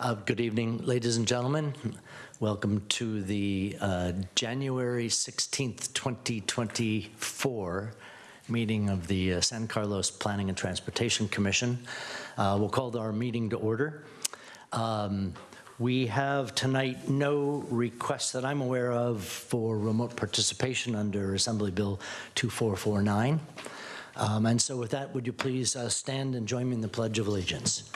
Good evening, ladies and gentlemen. Welcome to the January 16th, 2024 meeting of the San Carlos Planning and Transportation Commission. We'll call our meeting to order. We have tonight no requests that I'm aware of for remote participation under Assembly Bill 2449. And so with that, would you please stand and join me in the Pledge of Allegiance?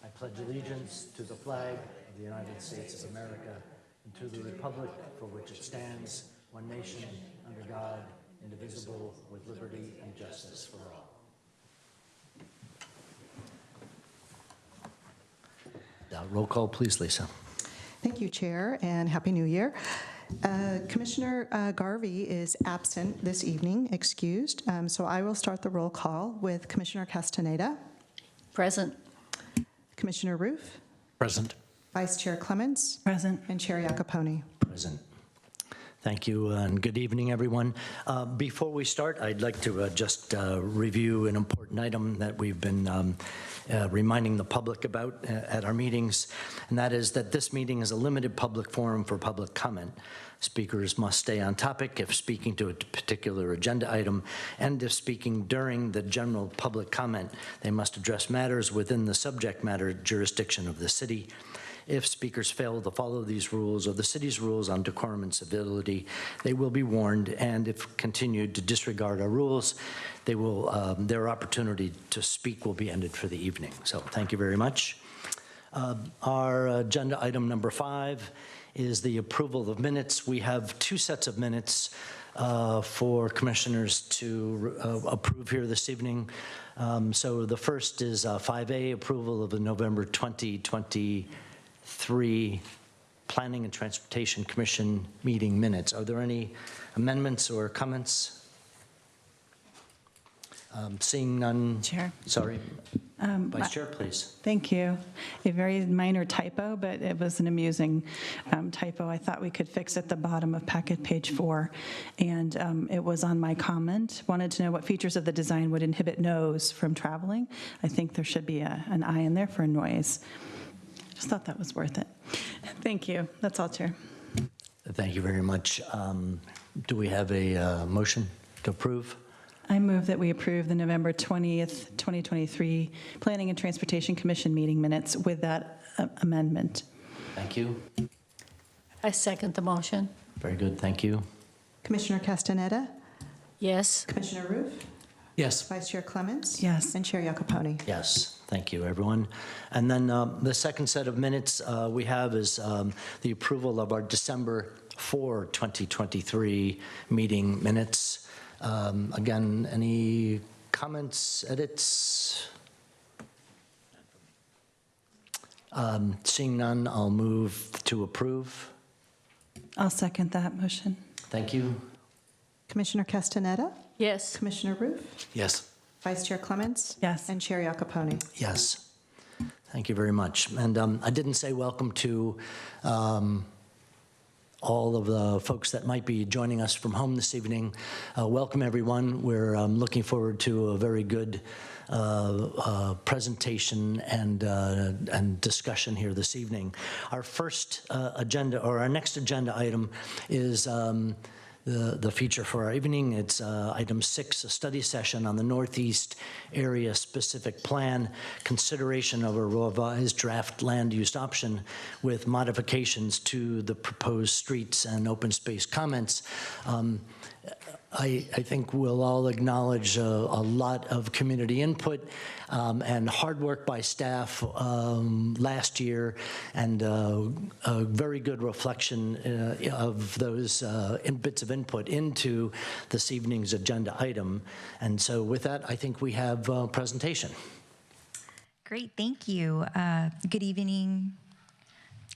I pledge allegiance to the flag of the United States of America and to the republic for which it stands, one nation, under God, indivisible, with liberty and justice for all. Roll call, please, Lisa. Thank you, Chair, and Happy New Year. Commissioner Garvey is absent this evening, excused, so I will start the roll call with Commissioner Castaneda. Present. Commissioner Roof. Present. Vice Chair Clements. Present. And Chair Iacopone. Present. Thank you, and good evening, everyone. Before we start, I'd like to just review an important item that we've been reminding the public about at our meetings, and that is that this meeting is a limited public forum for public comment. Speakers must stay on topic if speaking to a particular agenda item, and if speaking during the general public comment, they must address matters within the subject matter jurisdiction of the city. If speakers fail to follow these rules or the city's rules on decorum and civility, they will be warned, and if continued to disregard our rules, they will, their opportunity to speak will be ended for the evening. So thank you very much. Our agenda item number 5 is the approval of minutes. We have 2 sets of minutes for commissioners to approve here this evening. So the first is 5A, approval of the November 2023 Planning and Transportation Commission meeting minutes. Are there any amendments or comments? Seeing none. Chair. Sorry. Vice Chair, please. Thank you. A very minor typo, but it was an amusing typo. I thought we could fix at the bottom of packet page 4, and it was on my comment. Wanted to know what features of the design would inhibit noise from traveling. I think there should be an I in there for noise. Just thought that was worth it. Thank you. That's all, Chair. Thank you very much. Do we have a motion to approve? I move that we approve the November 20th, 2023 Planning and Transportation Commission meeting minutes with that amendment. Thank you. I second the motion. Very good. Thank you. Commissioner Castaneda. Yes. Commissioner Roof. Yes. Vice Chair Clements. Yes. And Chair Iacopone. Yes. Thank you, everyone. And then the second set of minutes we have is the approval of our December 4, 2023 meeting minutes. Again, any comments, edits? Seeing none, I'll move to approve. I'll second that motion. Thank you. Commissioner Castaneda. Yes. Commissioner Roof. Yes. Vice Chair Clements. Yes. And Chair Iacopone. Yes. Thank you very much. And I didn't say welcome to all of the folks that might be joining us from home this evening. Welcome, everyone. We're looking forward to a very good presentation and discussion here this evening. Our first agenda, or our next agenda item, is the feature for our evening. It's item 6, a study session on the Northeast Area Specific Plan, consideration of a revised draft land use option with modifications to the proposed streets and open space comments. I think we'll all acknowledge a lot of community input and hard work by staff last year, and a very good reflection of those bits of input into this evening's agenda item. And so with that, I think we have a presentation. Great, thank you. Good evening.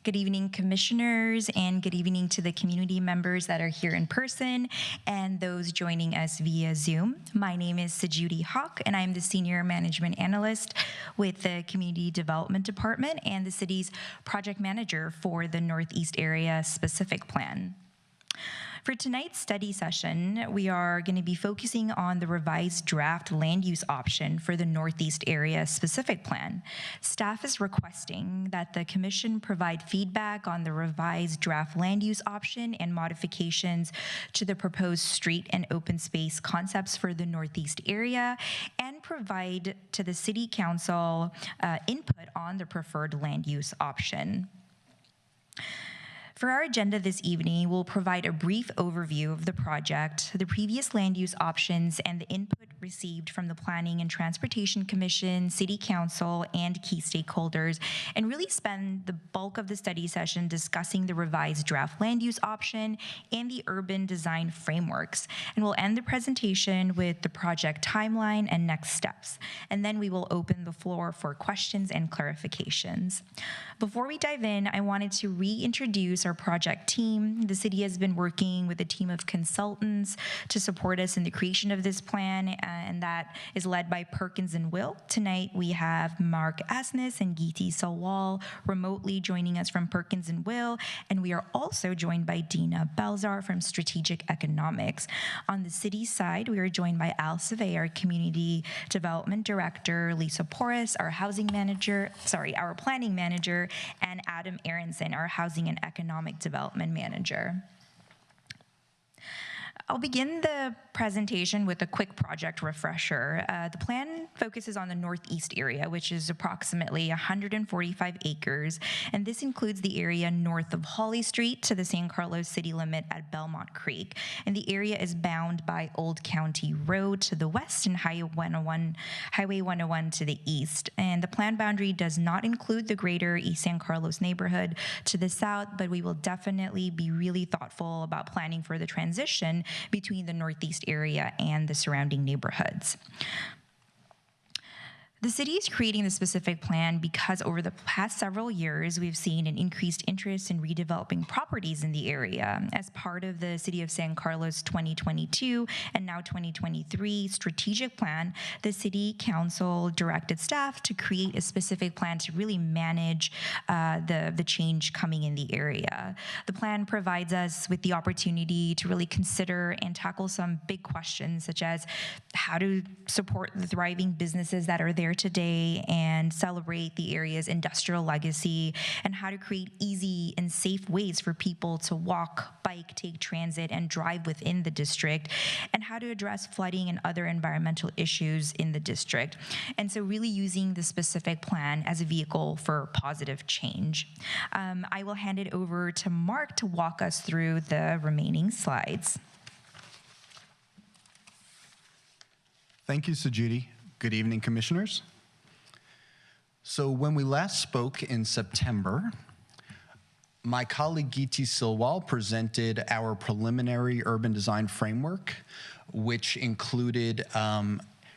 Good evening, commissioners, and good evening to the community members that are here in person and those joining us via Zoom. My name is Sajudi Hawk, and I'm the Senior Management Analyst with the Community Development Department and the city's project manager for the Northeast Area Specific Plan. For tonight's study session, we are going to be focusing on the revised draft land use option for the Northeast Area Specific Plan. Staff is requesting that the Commission provide feedback on the revised draft land use option and modifications to the proposed street and open space concepts for the Northeast area, and provide to the City Council input on the preferred land use option. For our agenda this evening, we'll provide a brief overview of the project, the previous land use options, and the input received from the Planning and Transportation Commission, City Council, and key stakeholders, and really spend the bulk of the study session discussing the revised draft land use option and the urban design frameworks. And we'll end the presentation with the project timeline and next steps. And then we will open the floor for questions and clarifications. Before we dive in, I wanted to reintroduce our project team. The city has been working with a team of consultants to support us in the creation of this plan, and that is led by Perkins and Will. Tonight we have Mark Asnes and Geeti Salwal remotely joining us from Perkins and Will, and we are also joined by Dina Belzar from Strategic Economics. On the city side, we are joined by Al Savey, our Community Development Director, Lisa Porras, our our Planning Manager, and Adam Aronson, our Housing and Economic Development Manager. I'll begin the presentation with a quick project refresher. The plan focuses on the Northeast area, which is approximately 145 acres, and this includes the area north of Holly Street to the San Carlos city limit at Belmont Creek. And the area is bound by Old County Road to the west and Highway 101 to the east. And the plan boundary does not include the greater East San Carlos neighborhood to the south, but we will definitely be really thoughtful about planning for the transition between the Northeast area and the surrounding neighborhoods. The city is creating the specific plan because over the past several years, we've seen an increased interest in redeveloping properties in the area. As part of the City of San Carlos 2022 and now 2023 strategic plan, the City Council directed staff to create a specific plan to really manage the change coming in the area. The plan provides us with the opportunity to really consider and tackle some big questions, such as how to support the thriving businesses that are there today and celebrate the area's industrial legacy, and how to create easy and safe ways for people to walk, bike, take transit, and drive within the district, and how to address flooding and other environmental issues in the district. And so really using the specific plan as a vehicle for positive change. I will hand it over to Mark to walk us through the remaining slides. Thank you, Sajidi. Good evening, commissioners. So when we last spoke in September, my colleague Geeti Salwal presented our preliminary urban design framework, which included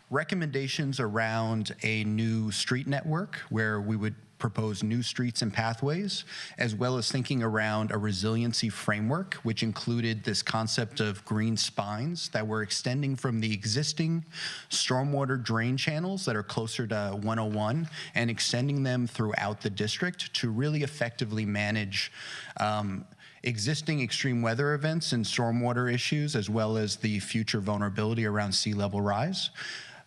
recommendations around a new street network where we would propose new streets and pathways, as well as thinking around a resiliency framework, which included this concept of green spines that were extending from the existing stormwater drain channels that are closer to 101 and extending them throughout the district to really effectively manage existing extreme weather events and stormwater issues, as well as the future vulnerability around sea level rise.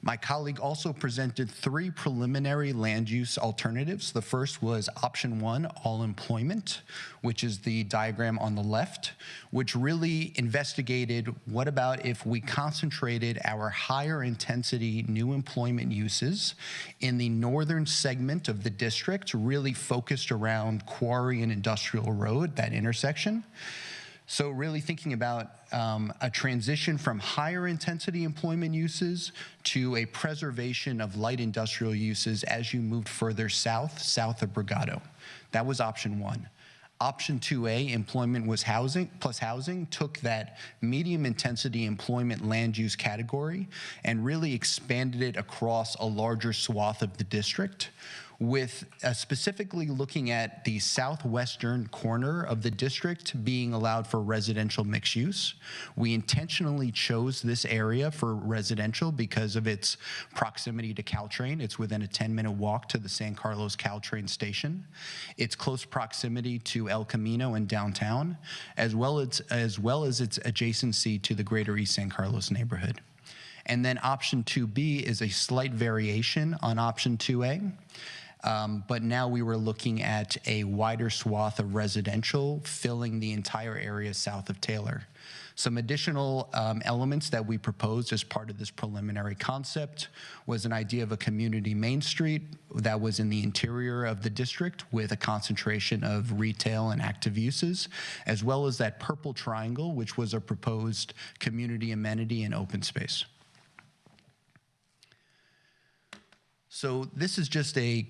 My colleague also presented 3 preliminary land use alternatives. The first was option 1, all employment, which is the diagram on the left, which really investigated what about if we concentrated our higher intensity new employment uses in the northern segment of the district, really focused around Quarry and Industrial Road, that intersection. So really thinking about a transition from higher intensity employment uses to a preservation of light industrial uses as you moved further south of Brigado. That was option 1. Option 2A, employment was housing plus housing, took that medium intensity employment land use category and really expanded it across a larger swath of the district, with specifically looking at the southwestern corner of the district being allowed for residential mixed use. We intentionally chose this area for residential because of its proximity to Caltrain. It's within a 10-minute walk to the San Carlos Caltrain station. Its close proximity to El Camino and downtown, as well as its adjacency to the greater East San Carlos neighborhood. And then option 2B is a slight variation on option 2A. But now we were looking at a wider swath of residential filling the entire area south of Taylor. Some additional elements that we proposed as part of this preliminary concept was an idea of a community main street that was in the interior of the district with a concentration of retail and active uses, as well as that purple triangle, which was a proposed community amenity and open space. So this is just a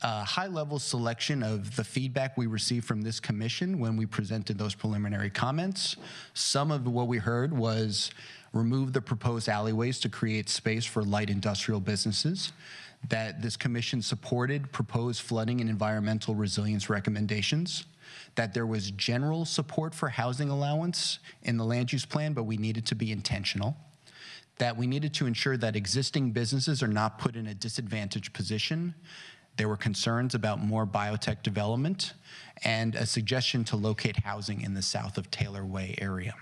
high-level selection of the feedback we received from this commission when we presented those preliminary comments. Some of what we heard was remove the proposed alleyways to create space for light industrial businesses, that this commission supported proposed flooding and environmental resilience recommendations, that there was general support for housing allowance in the land use plan, but we needed to be intentional, that we needed to ensure that existing businesses are not put in a disadvantaged position. There were concerns about more biotech development and a suggestion to locate housing in the south of Taylor Way area.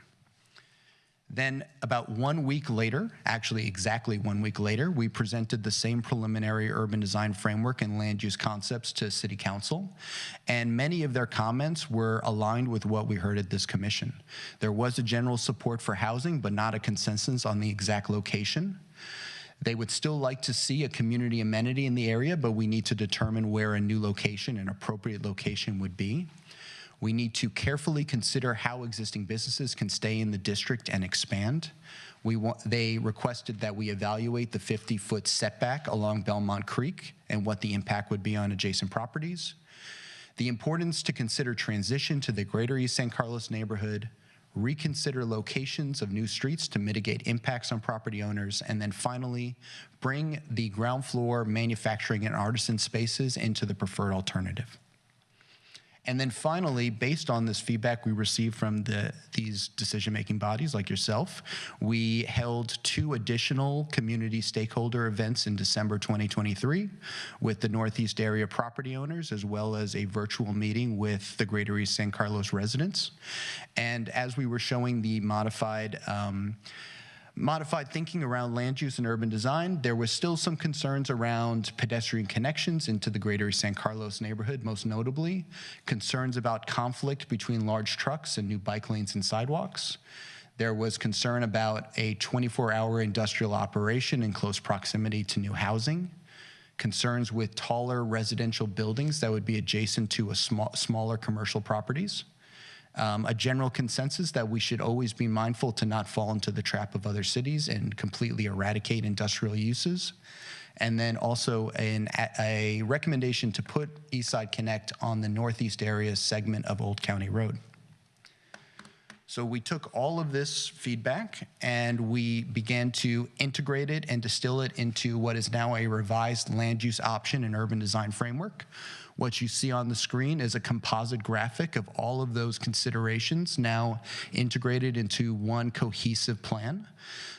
Then about 1 week later, actually exactly 1 week later, we presented the same preliminary urban design framework and land use concepts to City Council, and many of their comments were aligned with what we heard at this commission. There was a general support for housing, but not a consensus on the exact location. They would still like to see a community amenity in the area, but we need to determine where a new location, an appropriate location, would be. We need to carefully consider how existing businesses can stay in the district and expand. They requested that we evaluate the 50-foot setback along Belmont Creek and what the impact would be on adjacent properties. The importance to consider transition to the greater East San Carlos neighborhood, reconsider locations of new streets to mitigate impacts on property owners, and then finally, bring the ground floor manufacturing and artisan spaces into the preferred alternative. And then finally, based on this feedback we received from these decision-making bodies like yourself, we held 2 additional community stakeholder events in December 2023 with the Northeast area property owners, as well as a virtual meeting with the Greater East San Carlos residents. And as we were showing the modified thinking around land use and urban design, there was still some concerns around pedestrian connections into the greater San Carlos neighborhood, most notably concerns about conflict between large trucks and new bike lanes and sidewalks. There was concern about a 24-hour industrial operation in close proximity to new housing, concerns with taller residential buildings that would be adjacent to smaller commercial properties. A general consensus that we should always be mindful to not fall into the trap of other cities and completely eradicate industrial uses. And then also a recommendation to put Eastside Connect on the northeast area segment of Old County Road. So we took all of this feedback and we began to integrate it and distill it into what is now a revised land use option and urban design framework. What you see on the screen is a composite graphic of all of those considerations now integrated into one cohesive plan.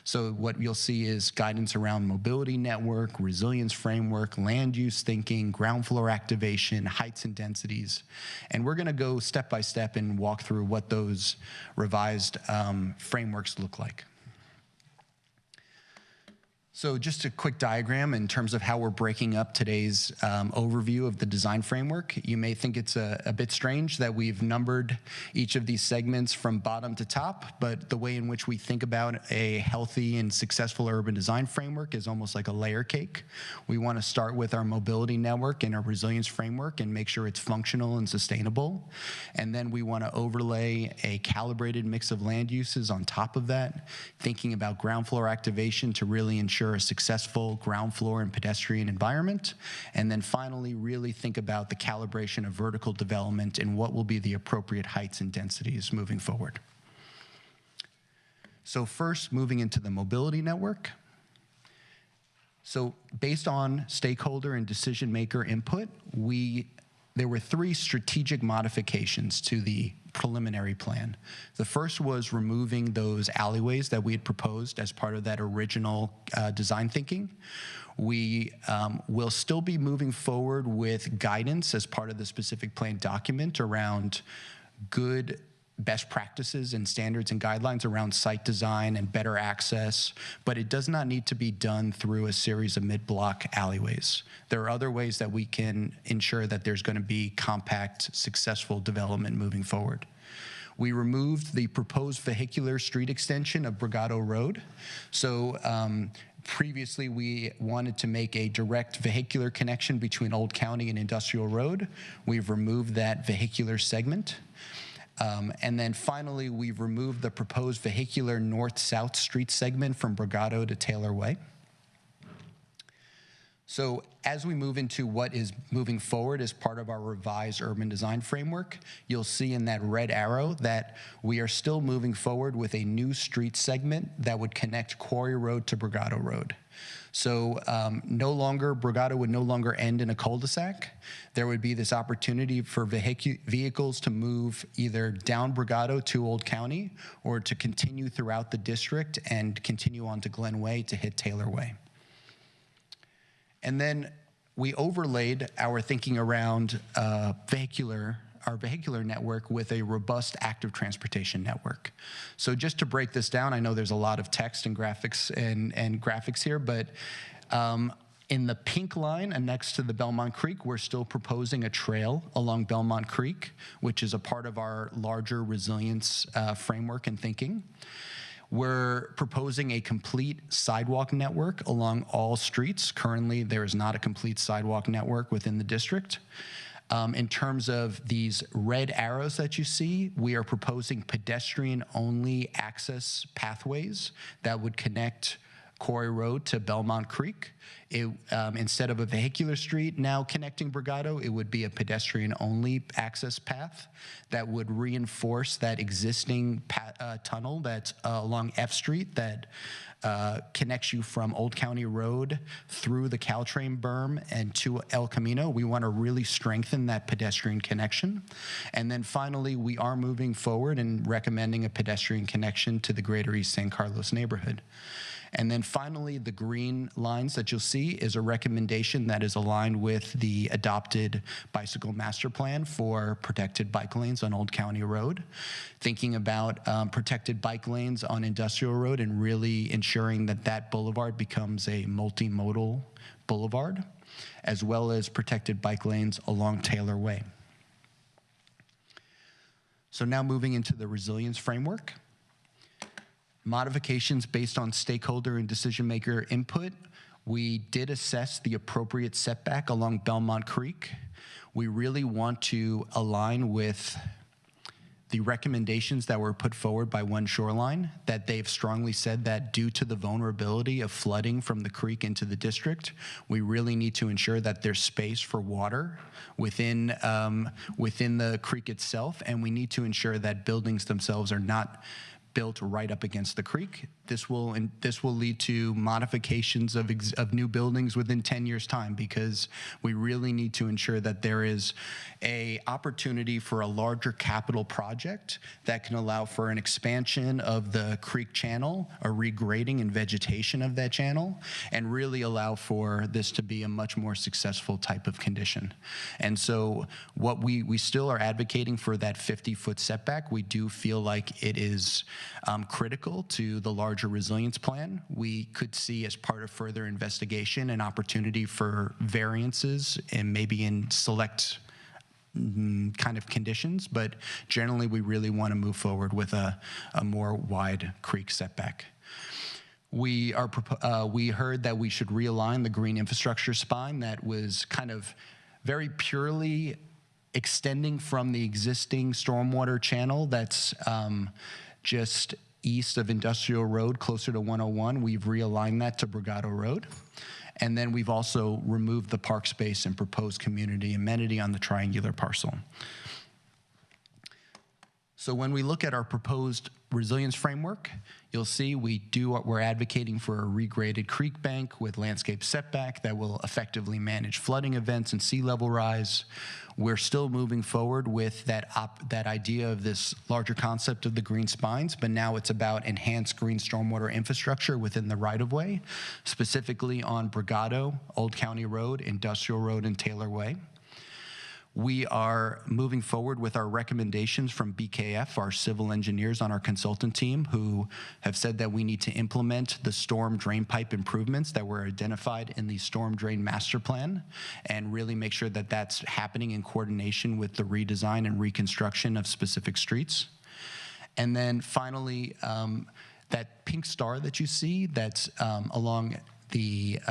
So what you'll see is guidance around mobility network, resilience framework, land use thinking, ground floor activation, heights and densities. And we're gonna go step by step and walk through what those revised frameworks look like. So just a quick diagram in terms of how we're breaking up today's overview of the design framework. You may think it's a bit strange that we've numbered each of these segments from bottom to top, but the way in which we think about a healthy and successful urban design framework is almost like a layer cake. We want to start with our mobility network and our resilience framework and make sure it's functional and sustainable. And then we want to overlay a calibrated mix of land uses on top of that, thinking about ground floor activation to really ensure a successful ground floor and pedestrian environment. And then finally, really think about the calibration of vertical development and what will be the appropriate heights and densities moving forward. So first, moving into the mobility network. So based on stakeholder and decision maker input, there were 3 strategic modifications to the preliminary plan. The first was removing those alleyways that we had proposed as part of that original design thinking. We will still be moving forward with guidance as part of the specific plan document around good best practices and standards and guidelines around site design and better access, but it does not need to be done through a series of mid-block alleyways. There are other ways that we can ensure that there's going to be compact, successful development moving forward. We removed the proposed vehicular street extension of Brigado Road. So previously, we wanted to make a direct vehicular connection between Old County and Industrial Road. We've removed that vehicular segment. And then finally, we've removed the proposed vehicular north-south street segment from Brigado to Taylor Way. So as we move into what is moving forward as part of our revised urban design framework, you'll see in that red arrow that we are still moving forward with a new street segment that would connect Quarry Road to Brigado Road. So Brigado would no longer end in a cul-de-sac. There would be this opportunity for vehicles to move either down Brigado to Old County or to continue throughout the district and continue on to Glen Way to hit Taylor Way. And then we overlaid our thinking around our vehicular network with a robust active transportation network. So just to break this down, I know there's a lot of text and graphics and graphics here, but in the pink line and next to the Belmont Creek, we're still proposing a trail along Belmont Creek, which is a part of our larger resilience framework and thinking. We're proposing a complete sidewalk network along all streets. Currently, there is not a complete sidewalk network within the district. In terms of these red arrows that you see, we are proposing pedestrian-only access pathways that would connect Quarry Road to Belmont Creek. Instead of a vehicular street now connecting Brigado, it would be a pedestrian-only access path that would reinforce that existing tunnel that's along F Street that connects you from Old County Road through the Caltrain berm and to El Camino. We want to really strengthen that pedestrian connection. And then finally, we are moving forward and recommending a pedestrian connection to the Greater East San Carlos neighborhood. And then finally, the green lines that you'll see is a recommendation that is aligned with the adopted bicycle master plan for protected bike lanes on Old County Road. Thinking about protected bike lanes on Industrial Road and really ensuring that that boulevard becomes a multimodal boulevard, as well as protected bike lanes along Taylor Way. So now moving into the resilience framework. Modifications based on stakeholder and decision maker input. We did assess the appropriate setback along Belmont Creek. We really want to align with the recommendations that were put forward by One Shoreline, that they've strongly said that due to the vulnerability of flooding from the creek into the district, we really need to ensure that there's space for water within the creek itself, and we need to ensure that buildings themselves are not built right up against the creek. This will lead to modifications of new buildings within 10 years' time, because we really need to ensure that there is a opportunity for a larger capital project that can allow for an expansion of the creek channel, a regrading and vegetation of that channel, and really allow for this to be a much more successful type of condition. And so what we still are advocating for that 50-foot setback. We do feel like it is critical to the larger resilience plan. We could see, as part of further investigation, an opportunity for variances and maybe in select kind of conditions, but generally we really want to move forward with a more wide creek setback. We heard that we should realign the green infrastructure spine that was kind of very purely extending from the existing stormwater channel that's just east of Industrial Road, closer to 101. We've realigned that to Brigado Road. And then we've also removed the park space and proposed community amenity on the triangular parcel. So when we look at our proposed resilience framework, you'll see we're advocating for a regraded creek bank with landscape setback that will effectively manage flooding events and sea level rise. We're still moving forward with that idea of this larger concept of the green spines, but now it's about enhanced green stormwater infrastructure within the right-of-way, specifically on Brigado, Old County Road, Industrial Road, and Taylor Way. We are moving forward with our recommendations from BKF, our civil engineers on our consultant team, who have said that we need to implement the storm drain pipe improvements that were identified in the storm drain master plan and really make sure that that's happening in coordination with the redesign and reconstruction of specific streets. And then finally, that pink star that you see that's along the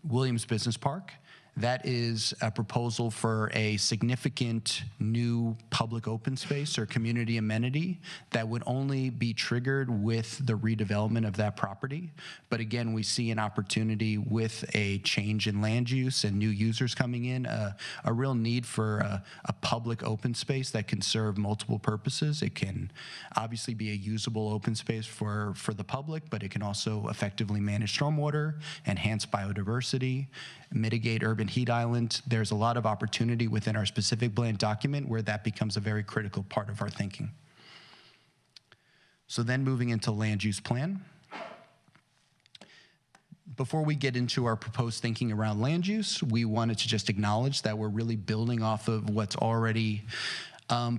Williams Business Park, that is a proposal for a significant new public open space or community amenity that would only be triggered with the redevelopment of that property. But again, we see an opportunity with a change in land use and new users coming in, a real need for a public open space that can serve multiple purposes. It can obviously be a usable open space for the public, but it can also effectively manage stormwater, enhance biodiversity, mitigate urban heat island. There's a lot of opportunity within our specific plan document where that becomes a very critical part of our thinking. So then moving into land use plan. Before we get into our proposed thinking around land use, we wanted to just acknowledge that we're really building off of what's already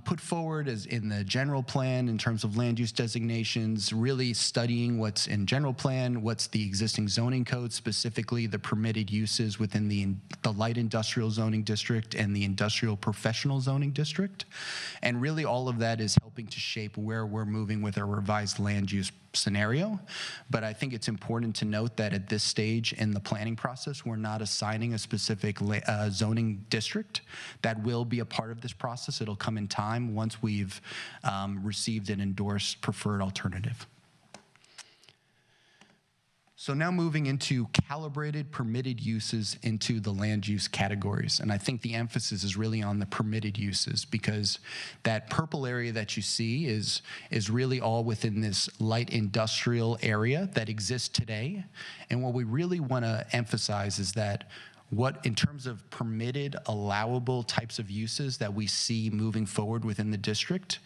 put forward as in the general plan in terms of land use designations, really studying what's in general plan, what's the existing zoning code, specifically the permitted uses within the light industrial zoning district and the industrial professional zoning district. And really all of that is helping to shape where we're moving with our revised land use scenario. But I think it's important to note that at this stage in the planning process, we're not assigning a specific zoning district. That will be a part of this process. It'll come in time once we've received an endorsed preferred alternative. So now moving into calibrated permitted uses into the land use categories. And I think the emphasis is really on the permitted uses because that purple area that you see is really all within this light industrial area that exists today. And what we really want to emphasize is that in terms of permitted, allowable types of uses that we see moving forward within the district,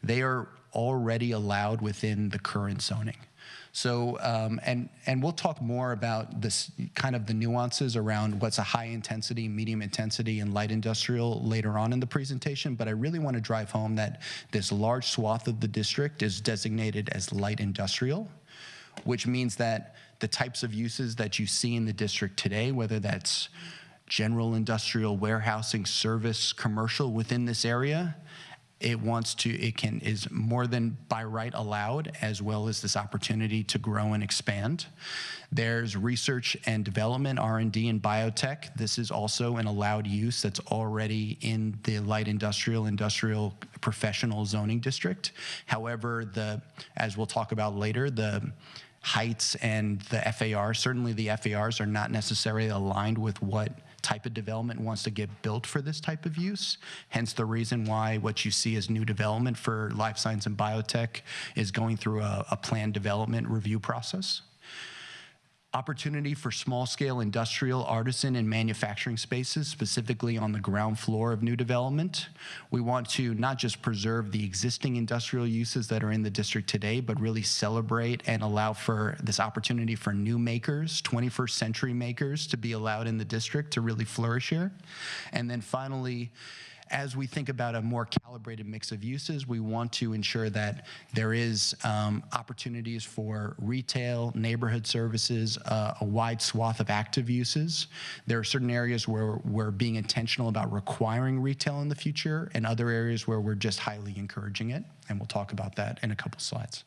they are already allowed within the current zoning. So, and we'll talk more about this kind of the nuances around what's a high intensity, medium intensity, and light industrial later on in the presentation, but I really want to drive home that this large swath of the district is designated as light industrial, which means that the types of uses that you see in the district today, whether that's general industrial, warehousing, service, commercial within this area, is more than by right allowed, as well as this opportunity to grow and expand. There's research and development, R&D, and biotech. This is also an allowed use that's already in the light industrial professional zoning district. However, as we'll talk about later, the heights and the FAR, certainly the FARs are not necessarily aligned with what type of development wants to get built for this type of use. Hence the reason why what you see as new development for life science and biotech is going through a planned development review process. Opportunity for small-scale industrial, artisan, and manufacturing spaces, specifically on the ground floor of new development. We want to not just preserve the existing industrial uses that are in the district today, but really celebrate and allow for this opportunity for new makers, 21st century makers, to be allowed in the district to really flourish here. And then finally, as we think about a more calibrated mix of uses, we want to ensure that there is opportunities for retail, neighborhood services, a wide swath of active uses. There are certain areas where we're being intentional about requiring retail in the future, and other areas where we're just highly encouraging it, and we'll talk about that in a couple slides.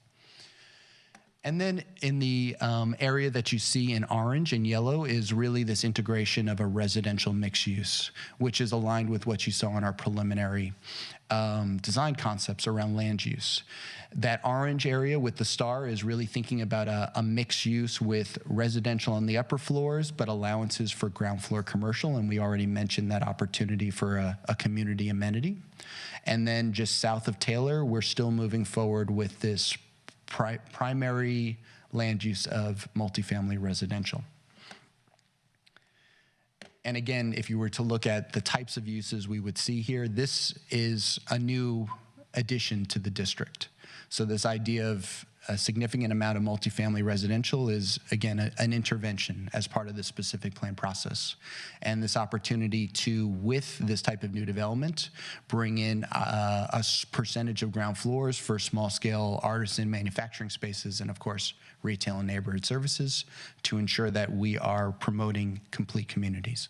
And then in the area that you see in orange and yellow is really this integration of a residential mixed use, which is aligned with what you saw in our preliminary design concepts around land use. That orange area with the star is really thinking about a mixed use with residential on the upper floors, but allowances for ground floor commercial, and we already mentioned that opportunity for a community amenity. And then just south of Taylor, we're still moving forward with this primary land use of multifamily residential. And again, if you were to look at the types of uses we would see here, this is a new addition to the district. So this idea of a significant amount of multifamily residential is, again, an intervention as part of the specific plan process. And this opportunity to, with this type of new development, bring in a percentage of ground floors for small-scale artisan manufacturing spaces and, of course, retail and neighborhood services to ensure that we are promoting complete communities.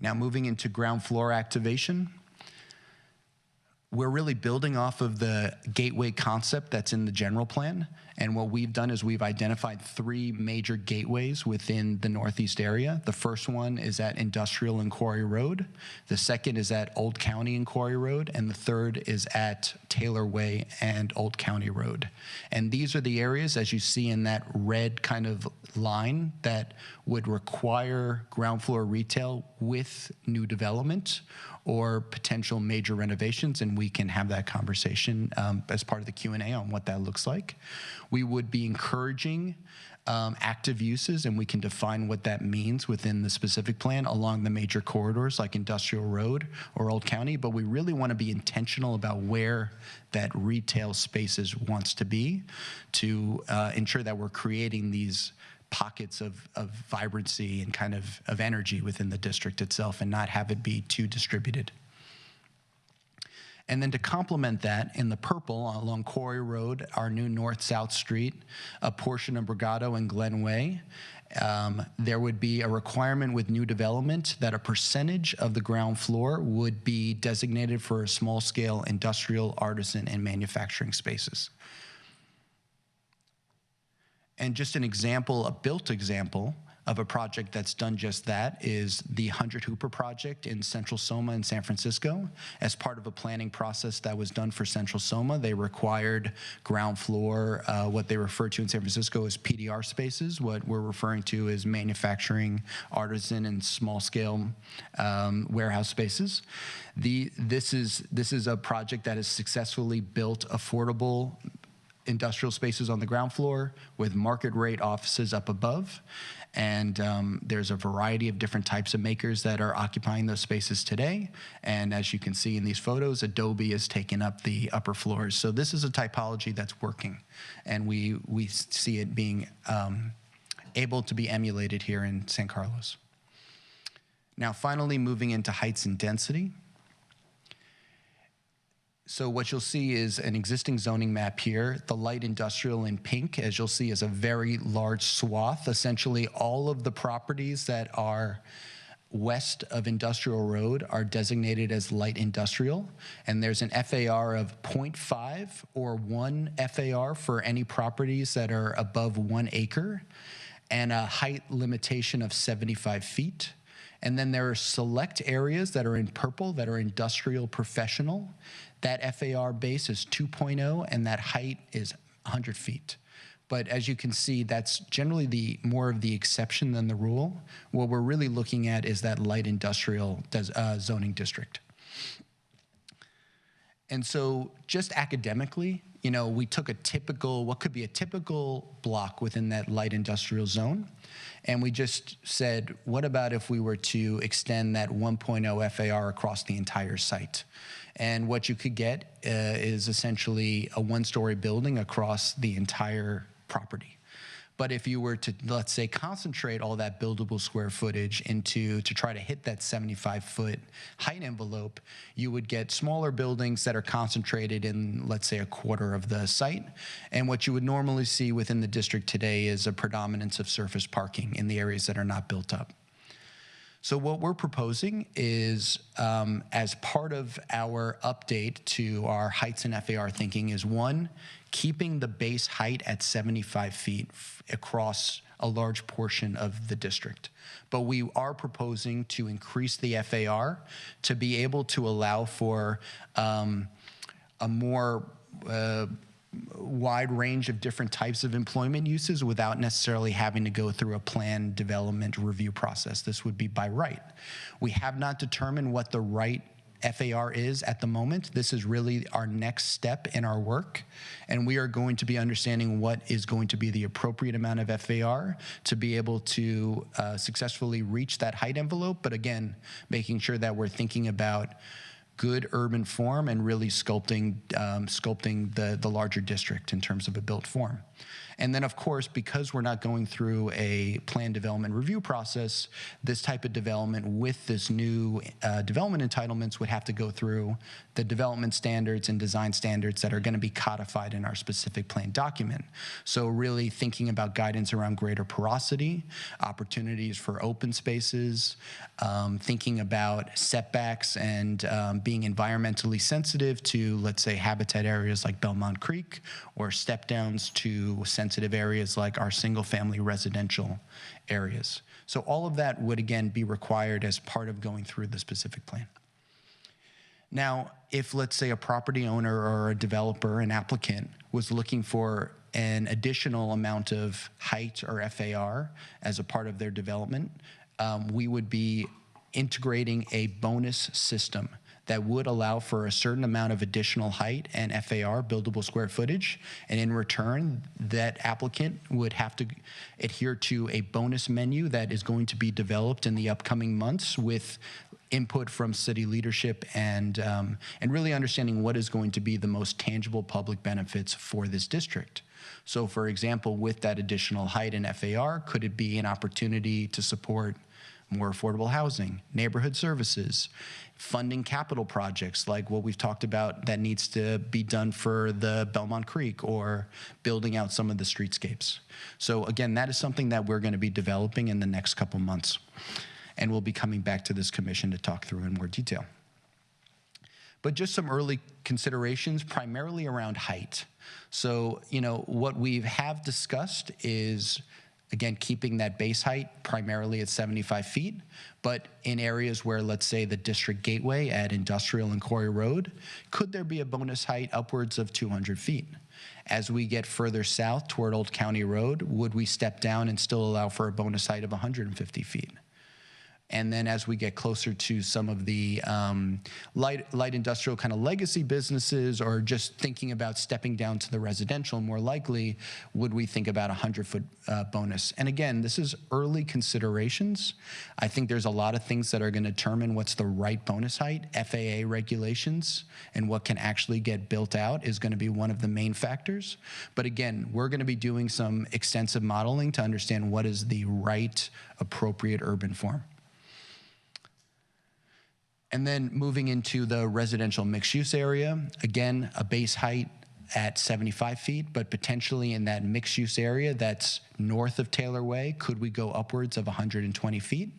Now, moving into ground floor activation. We're really building off of the gateway concept that's in the general plan. And what we've done is we've identified 3 major gateways within the Northeast area. The first one is at Industrial and Quarry Road. The second is at Old County and Quarry Road. And the third is at Taylor Way and Old County Road. And these are the areas, as you see in that red kind of line, that would require ground floor retail with new development or potential major renovations, and we can have that conversation as part of the Q&A on what that looks like. We would be encouraging active uses, and we can define what that means within the specific plan along the major corridors like Industrial Road or Old County, but we really want to be intentional about where that retail spaces wants to be to ensure that we're creating these pockets of vibrancy and kind of energy within the district itself and not have it be too distributed. And then to complement that, in the purple along Quarry Road, our new north-south street, a portion of Brigado and Glen Way, there would be a requirement with new development that a percentage of the ground floor would be designated for small-scale industrial, artisan, and manufacturing spaces. And just an example, a built example of a project that's done just that is the 100 Hooper project in Central Soma in San Francisco. As part of a planning process that was done for Central Soma, they required ground floor, what they refer to in San Francisco as PDR spaces, what we're referring to as manufacturing, artisan, and small-scale warehouse spaces. This is a project that has successfully built affordable industrial spaces on the ground floor with market rate offices up above. And there's a variety of different types of makers that are occupying those spaces today. And as you can see in these photos, Adobe has taken up the upper floors. So this is a typology that's working. And we see it being able to be emulated here in San Carlos. Now, finally, moving into heights and density. So what you'll see is an existing zoning map here. The light industrial in pink, as you'll see, is a very large swath. Essentially, all of the properties that are west of Industrial Road are designated as light industrial. And there's an FAR of 0.5 or 1 FAR for any properties that are above 1 acre, and a height limitation of 75 feet. And then there are select areas that are in purple that are industrial professional. That FAR base is 2.0 and that height is 100 feet. But as you can see, that's generally more of the exception than the rule. What we're really looking at is that light industrial zoning district. And so just academically, we took what could be a typical block within that light industrial zone, and we just said, what about if we were to extend that 1.0 FAR across the entire site? And what you could get is essentially a 1-story building across the entire property. But if you were to, let's say, concentrate all that buildable square footage to try to hit that 75-foot height envelope, you would get smaller buildings that are concentrated in, let's say, a quarter of the site. And what you would normally see within the district today is a predominance of surface parking in the areas that are not built up. So what we're proposing is, as part of our update to our heights and FAR thinking, is one, keeping the base height at 75 feet across a large portion of the district. But we are proposing to increase the FAR to be able to allow for a more wide range of different types of employment uses without necessarily having to go through a plan development review process. This would be by right. We have not determined what the right FAR is at the moment. This is really our next step in our work, and we are going to be understanding what is going to be the appropriate amount of FAR to be able to successfully reach that height envelope, but again, making sure that we're thinking about good urban form and really sculpting the larger district in terms of a built form. And then, of course, because we're not going through a plan development review process, this type of development with this new development entitlements would have to go through the development standards and design standards that are going to be codified in our specific plan document. So really thinking about guidance around greater porosity, opportunities for open spaces, thinking about setbacks and being environmentally sensitive to, let's say, habitat areas like Belmont Creek, or step downs to sensitive areas like our single-family residential areas. So all of that would, again, be required as part of going through the specific plan. Now, if, let's say, a property owner or a developer, an applicant, was looking for an additional amount of height or FAR as a part of their development, we would be integrating a bonus system that would allow for a certain amount of additional height and FAR, buildable square footage, and in return, that applicant would have to adhere to a bonus menu that is going to be developed in the upcoming months with input from city leadership and really understanding what is going to be the most tangible public benefits for this district. So, for example, with that additional height and FAR, could it be an opportunity to support more affordable housing, neighborhood services, funding capital projects like what we've talked about that needs to be done for the Belmont Creek, or building out some of the streetscapes. So again, that is something that we're going to be developing in the next couple months, and we'll be coming back to this commission to talk through in more detail. But just some early considerations, primarily around height. So, what we have discussed is, again, keeping that base height primarily at 75 feet, but in areas where, let's say, the district gateway at Industrial and Quarry Road, could there be a bonus height upwards of 200 feet? As we get further south toward Old County Road, would we step down and still allow for a bonus height of 150 feet? And then as we get closer to some of the light industrial kind of legacy businesses, or just thinking about stepping down to the residential, more likely, would we think about a 100-foot bonus? And again, this is early considerations. I think there's a lot of things that are going to determine what's the right bonus height. FAA regulations and what can actually get built out is going to be one of the main factors. But again, we're going to be doing some extensive modeling to understand what is the right, appropriate urban form. And then moving into the residential mixed-use area, again, a base height at 75 feet, but potentially in that mixed-use area that's north of Taylor Way, could we go upwards of 120 feet?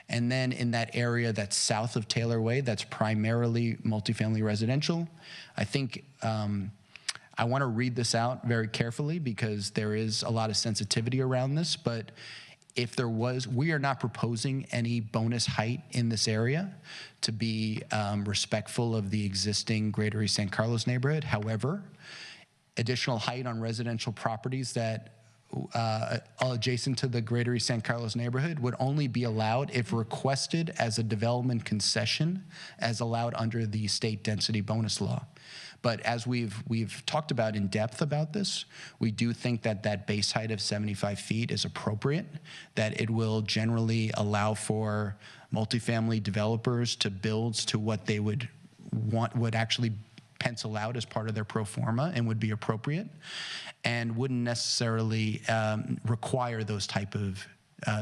And then in that area that's south of Taylor Way, that's primarily multifamily residential, I think I want to read this out very carefully because there is a lot of sensitivity around this, but if there was, we are not proposing any bonus height in this area to be respectful of the existing Greater East San Carlos neighborhood. However, additional height on residential properties that adjacent to the Greater East San Carlos neighborhood would only be allowed if requested as a development concession as allowed under the state density bonus law. But as we've talked about in depth about this, we do think that that base height of 75 feet is appropriate, that it will generally allow for multifamily developers to build to what they would actually pencil out as part of their pro forma and would be appropriate, and wouldn't necessarily require those type of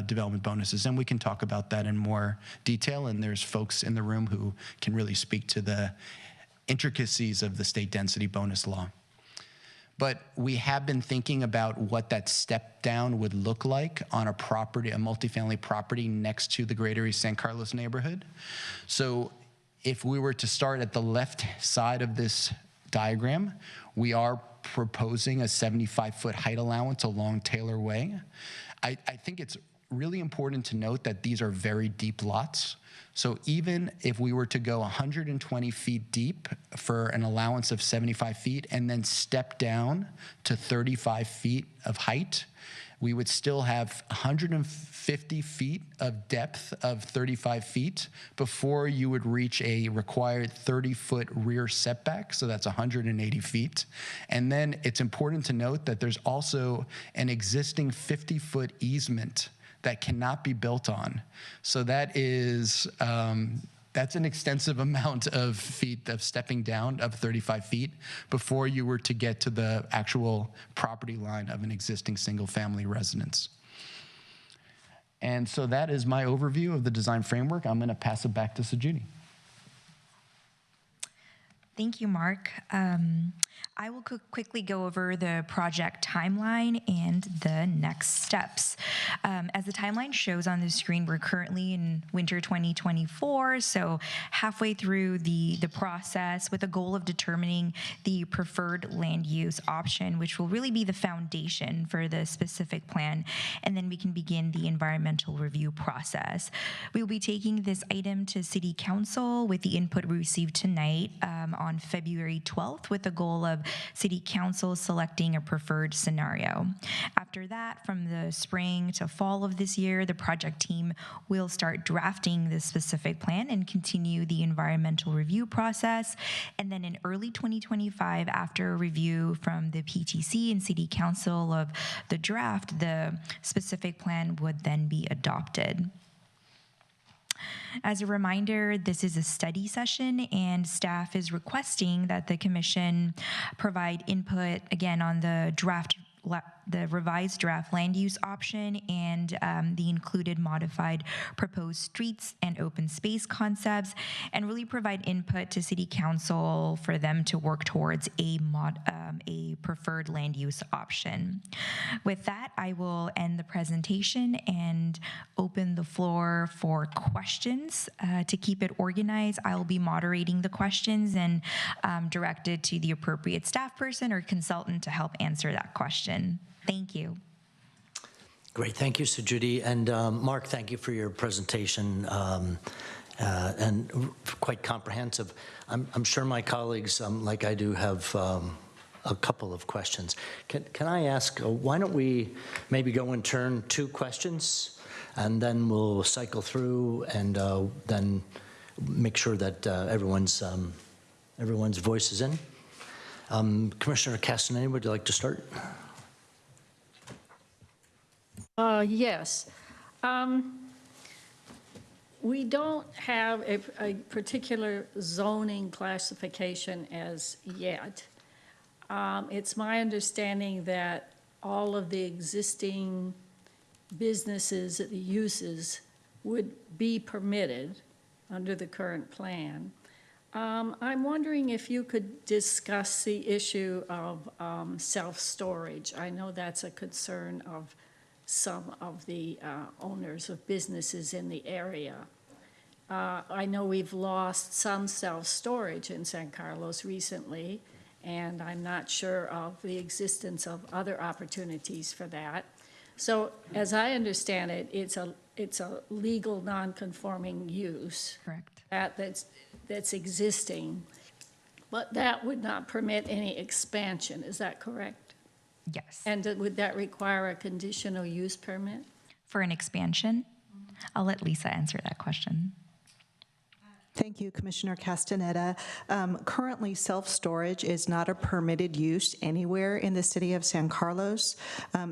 development bonuses. And we can talk about that in more detail, and there's folks in the room who can really speak to the intricacies of the state density bonus law. But we have been thinking about what that step down would look like on a property, a multifamily property next to the Greater East San Carlos neighborhood. So if we were to start at the left side of this diagram, we are proposing a 75-foot height allowance along Taylor Way. I think it's really important to note that these are very deep lots. So even if we were to go 120 feet deep for an allowance of 75 feet and then step down to 35 feet of height, we would still have 150 feet of depth of 35 feet before you would reach a required 30-foot rear setback, so that's 180 feet. And then it's important to note that there's also an existing 50-foot easement that cannot be built on. So that is, that's an extensive amount of feet of stepping down of 35 feet before you were to get to the actual property line of an existing single-family residence. And so that is my overview of the design framework. I'm going to pass it back to Sujudi. Thank you, Mark. I will quickly go over the project timeline and the next steps. As the timeline shows on the screen, we're currently in winter 2024, so halfway through the process with the goal of determining the preferred land use option, which will really be the foundation for the specific plan, and then we can begin the environmental review process. We will be taking this item to City Council with the input we received tonight on February 12th with the goal of City Council selecting a preferred scenario. After that, from the spring to fall of this year, the project team will start drafting the specific plan and continue the environmental review process. And then in early 2025, after a review from the PTC and City Council of the draft, the specific plan would then be adopted. As a reminder, this is a study session and staff is requesting that the commission provide input again on the revised draft land use option and the included modified proposed streets and open space concepts, and really provide input to City Council for them to work towards a preferred land use option. With that, I will end the presentation and open the floor for questions. To keep it organized, I will be moderating the questions and directed to the appropriate staff person or consultant to help answer that question. Thank you. Great, thank you, Sujudi. And Mark, thank you for your presentation and quite comprehensive. I'm sure my colleagues, like I do, have a couple of questions. Can I ask, why don't we maybe go in turn 2 questions, and then we'll cycle through and then make sure that everyone's voice is in. Commissioner Castaneda, would you like to start? Yes. We don't have a particular zoning classification as yet. It's my understanding that all of the existing businesses, the uses, would be permitted under the current plan. I'm wondering if you could discuss the issue of self-storage. I know that's a concern of some of the owners of businesses in the area. I know we've lost some self-storage in San Carlos recently, and I'm not sure of the existence of other opportunities for that. So as I understand it, it's a legal non-conforming use. Correct. That's existing, but that would not permit any expansion, is that correct? Yes. And would that require a conditional use permit? For an expansion, I'll let Lisa answer that question. Thank you, Commissioner Castaneda. Currently, self-storage is not a permitted use anywhere in the city of San Carlos.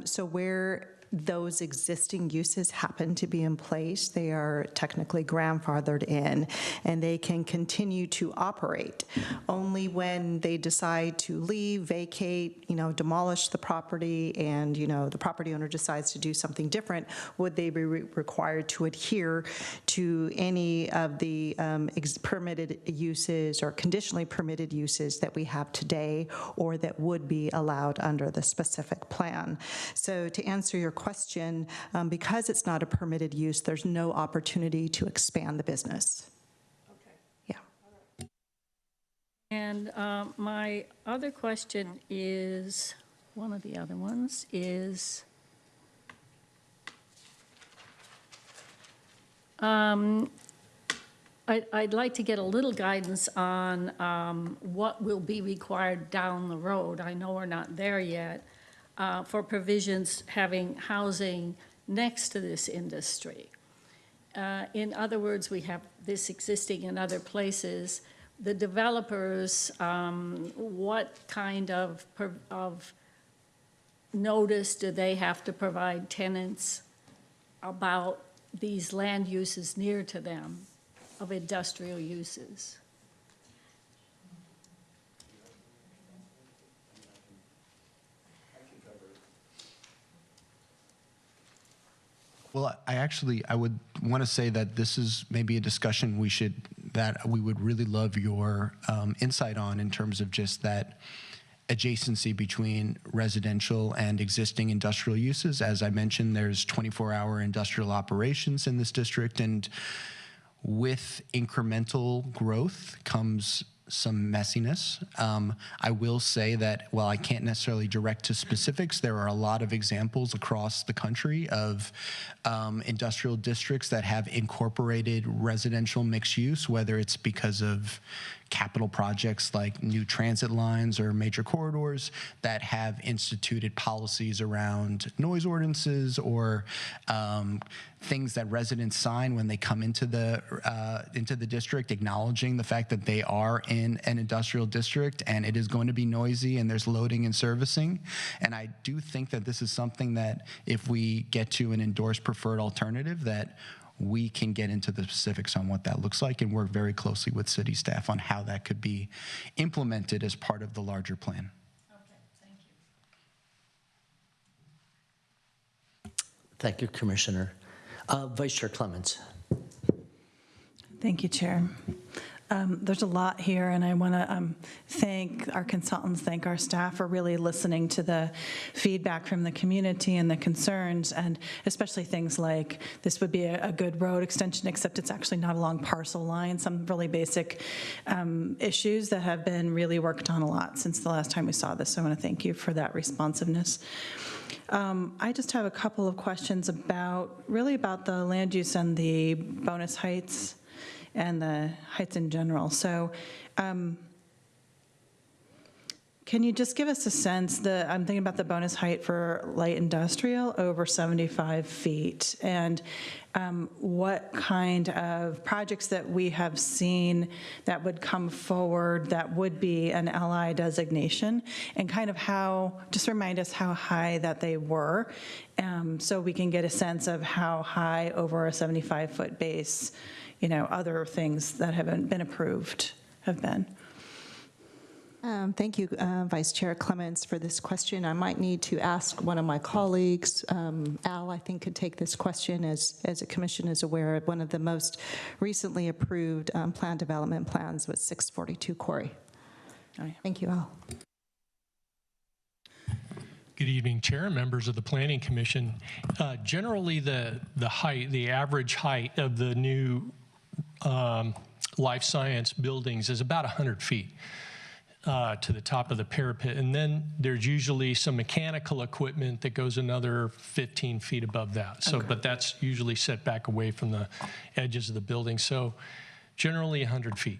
So where those existing uses happen to be in place, they are technically grandfathered in, and they can continue to operate. Only when they decide to leave, vacate, demolish the property, and, the property owner decides to do something different, would they be required to adhere to any of the permitted uses or conditionally permitted uses that we have today or that would be allowed under the specific plan. So to answer your question, because it's not a permitted use, there's no opportunity to expand the business. Yeah. And my other question is, one of the other ones is, I'd like to get a little guidance on what will be required down the road. I know we're not there yet, for provisions having housing next to this industry. In other words, we have this existing in other places. The developers, what kind of notice do they have to provide tenants about these land uses near to them of industrial uses? Well, I would want to say that this is maybe a discussion that we would really love your insight on, in terms of just that adjacency between residential and existing industrial uses. As I mentioned, there's 24-hour industrial operations in this district, and with incremental growth comes some messiness. I will say that while I can't necessarily direct to specifics, there are a lot of examples across the country of industrial districts that have incorporated residential mixed use, whether it's because of capital projects like new transit lines or major corridors that have instituted policies around noise ordinances, or things that residents sign when they come into the district, acknowledging the fact that they are in an industrial district and it is going to be noisy and there's loading and servicing. And I do think that this is something that, if we get to an endorsed preferred alternative, that we can get into the specifics on what that looks like and work very closely with city staff on how that could be implemented as part of the larger plan. Okay, thank you. Thank you, Commissioner. Vice Chair Clements. Thank you, Chair. There's a lot here, and I want to thank our consultants, thank our staff for really listening to the feedback from the community and the concerns, and especially things like this would be a good road extension, except it's actually not along parcel line, some really basic issues that have been really worked on a lot since the last time we saw this. So I want to thank you for that responsiveness. I just have a couple of questions about the land use and the bonus heights and the heights in general. So can you just give us a sense, I'm thinking about the bonus height for light industrial over 75 feet, and what kind of projects that we have seen that would come forward that would be an LI designation, and kind of just remind us how high that they were, so we can get a sense of how high over a 75-foot base, other things that haven't been approved have been. Thank you, Vice Chair Clements, for this question. I might need to ask one of my colleagues. Al, I think, could take this question. As the Commission is aware, one of the most recently approved plan development plans was 642 Corey. Oh, yeah. Thank you, Al. Good evening, Chair and members of the Planning Commission. Generally, the average height of the new life science buildings is about 100 feet. To the top of the parapet, and then there's usually some mechanical equipment that goes another 15 feet above that. So, okay. But that's usually set back away from the edges of the building. So generally 100 feet.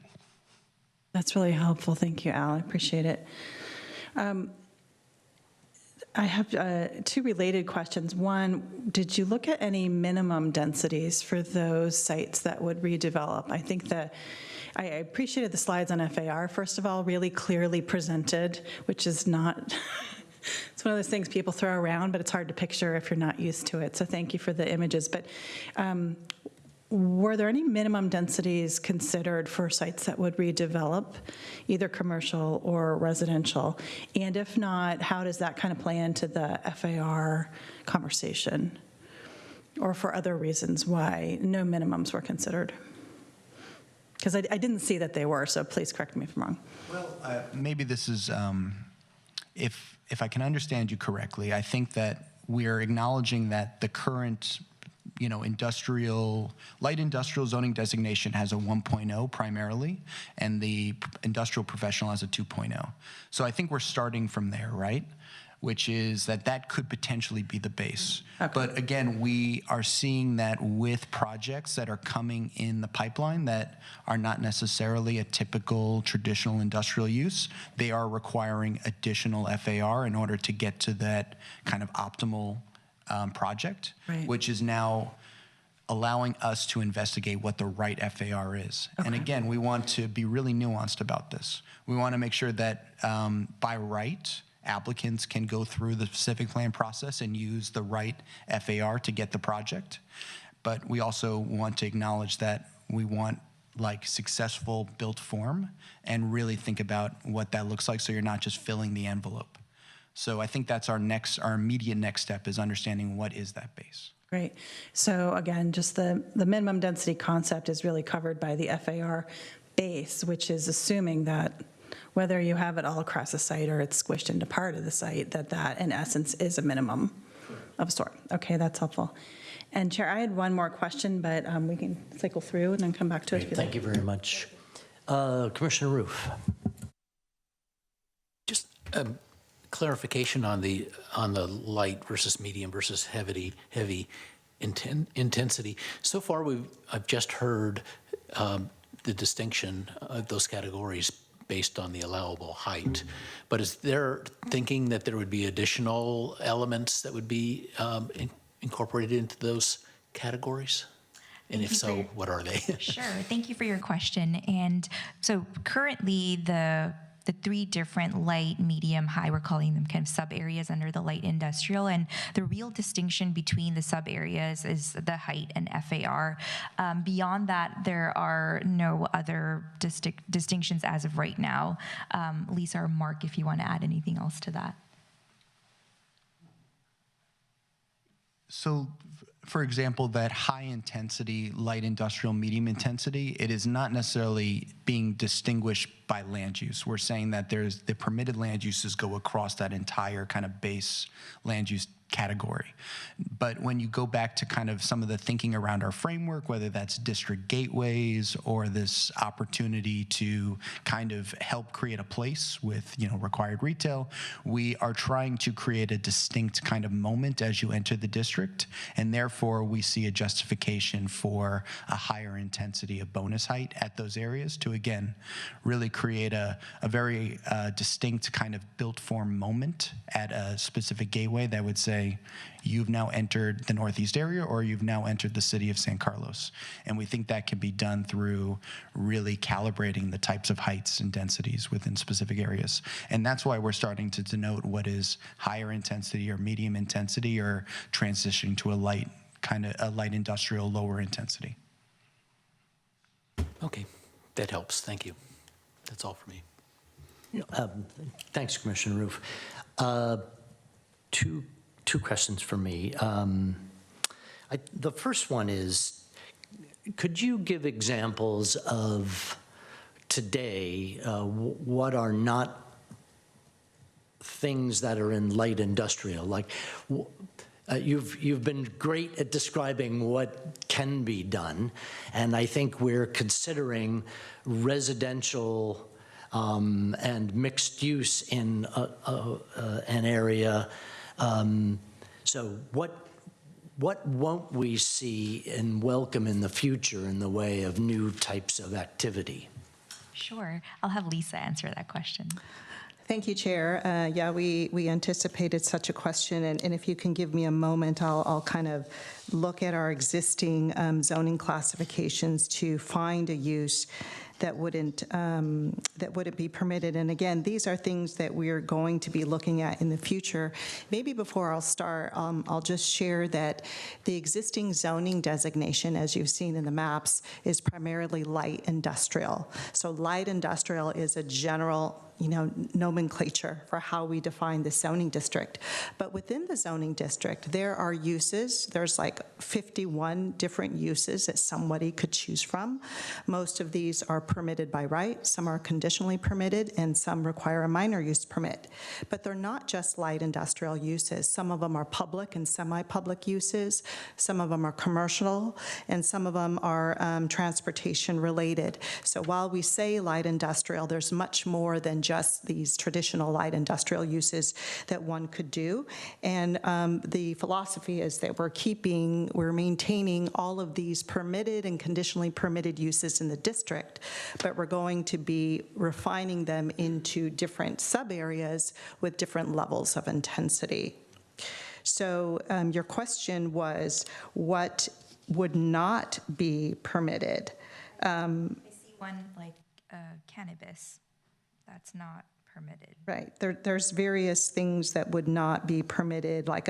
That's really helpful. Thank you, Al. I appreciate it. I have two related questions. One, did you look at any minimum densities for those sites that would redevelop? I think I appreciated the slides on FAR, first of all, really clearly presented, which is not It's one of those things people throw around, but it's hard to picture if you're not used to it. So thank you for the images. But were there any minimum densities considered for sites that would redevelop, either commercial or residential? And if not, how does that kind of play into the FAR conversation? Or for other reasons why no minimums were considered? Because I didn't see that they were, so please correct me if I'm wrong. Well, maybe this is, if I can understand you correctly, I think that we're acknowledging that the current, light industrial zoning designation has a 1.0 primarily, and the industrial professional has a 2.0. So I think we're starting from there, right? Which is that could potentially be the base. Okay. But again, we are seeing that with projects that are coming in the pipeline that are not necessarily a typical traditional industrial use, they are requiring additional FAR in order to get to that kind of optimal project, Right. which is now allowing us to investigate what the right FAR is. Okay. And again, we want to be really nuanced about this. We want to make sure that by right, applicants can go through the specific plan process and use the right FAR to get the project. But we also want to acknowledge that we want successful built form and really think about what that looks like so you're not just filling the envelope. So I think that's our immediate next step is understanding what is that base. Great. So again, just the minimum density concept is really covered by the FAR base, which is assuming that whether you have it all across the site or it's squished into part of the site, that in essence is a minimum of a sort. Okay, that's helpful. And Chair, I had one more question, but we can cycle through and then come back to it if you like. Thank you very much. Commissioner Roof. Just clarification on the light versus medium versus heavy intensity. So far, I've just heard the distinction of those categories based on the allowable height. But is there thinking that there would be additional elements that would be incorporated into those categories? And if so, what are they? Sure. Thank you for your question. And so currently the three different light, medium, high, we're calling them kind of sub areas under the light industrial. And the real distinction between the sub areas is the height and FAR. Beyond that, there are no other distinctions as of right now. Lisa or Mark, if you want to add anything else to that. So, for example, that high intensity, light industrial, medium intensity, it is not necessarily being distinguished by land use. We're saying that there's the permitted land uses go across that entire kind of base land use category. But when you go back to kind of some of the thinking around our framework, whether that's district gateways or this opportunity to kind of help create a place with, required retail, we are trying to create a distinct kind of moment as you enter the district. And therefore, we see a justification for a higher intensity of bonus height at those areas to, again, really create a very distinct kind of built form moment at a specific gateway that would say, you've now entered the Northeast area or you've now entered the city of San Carlos. And we think that can be done through really calibrating the types of heights and densities within specific areas. And that's why we're starting to denote what is higher intensity or medium intensity or transitioning to a light industrial, lower intensity. Okay, that helps. Thank you. That's all for me. Thanks, Commissioner Roof. Two questions for me. The first one is, could you give examples of today what are not things that are in light industrial? Like, you've been great at describing what can be done, and I think we're considering residential and mixed use in an area. So what won't we see and welcome in the future in the way of new types of activity? Sure. I'll have Lisa answer that question. Thank you, Chair. Yeah, we anticipated such a question, and if you can give me a moment, I'll kind of look at our existing zoning classifications to find a use that wouldn't be permitted. And again, these are things that we're going to be looking at in the future. Maybe before I'll start, I'll just share that the existing zoning designation, as you've seen in the maps, is primarily light industrial. So light industrial is a general nomenclature for how we define the zoning district. But within the zoning district, there are uses. There's like 51 different uses that somebody could choose from. Most of these are permitted by right, some are conditionally permitted, and some require a minor use permit. But they're not just light industrial uses. Some of them are public and semi-public uses. Some of them are commercial, and some of them are transportation related. So while we say light industrial, there's much more than just these traditional light industrial uses that one could do. And the philosophy is that we're maintaining all of these permitted and conditionally permitted uses in the district, but we're going to be refining them into different sub-areas with different levels of intensity. So your question was, what would not be permitted? I see one like cannabis. That's not permitted. Right. There's various things that would not be permitted, like,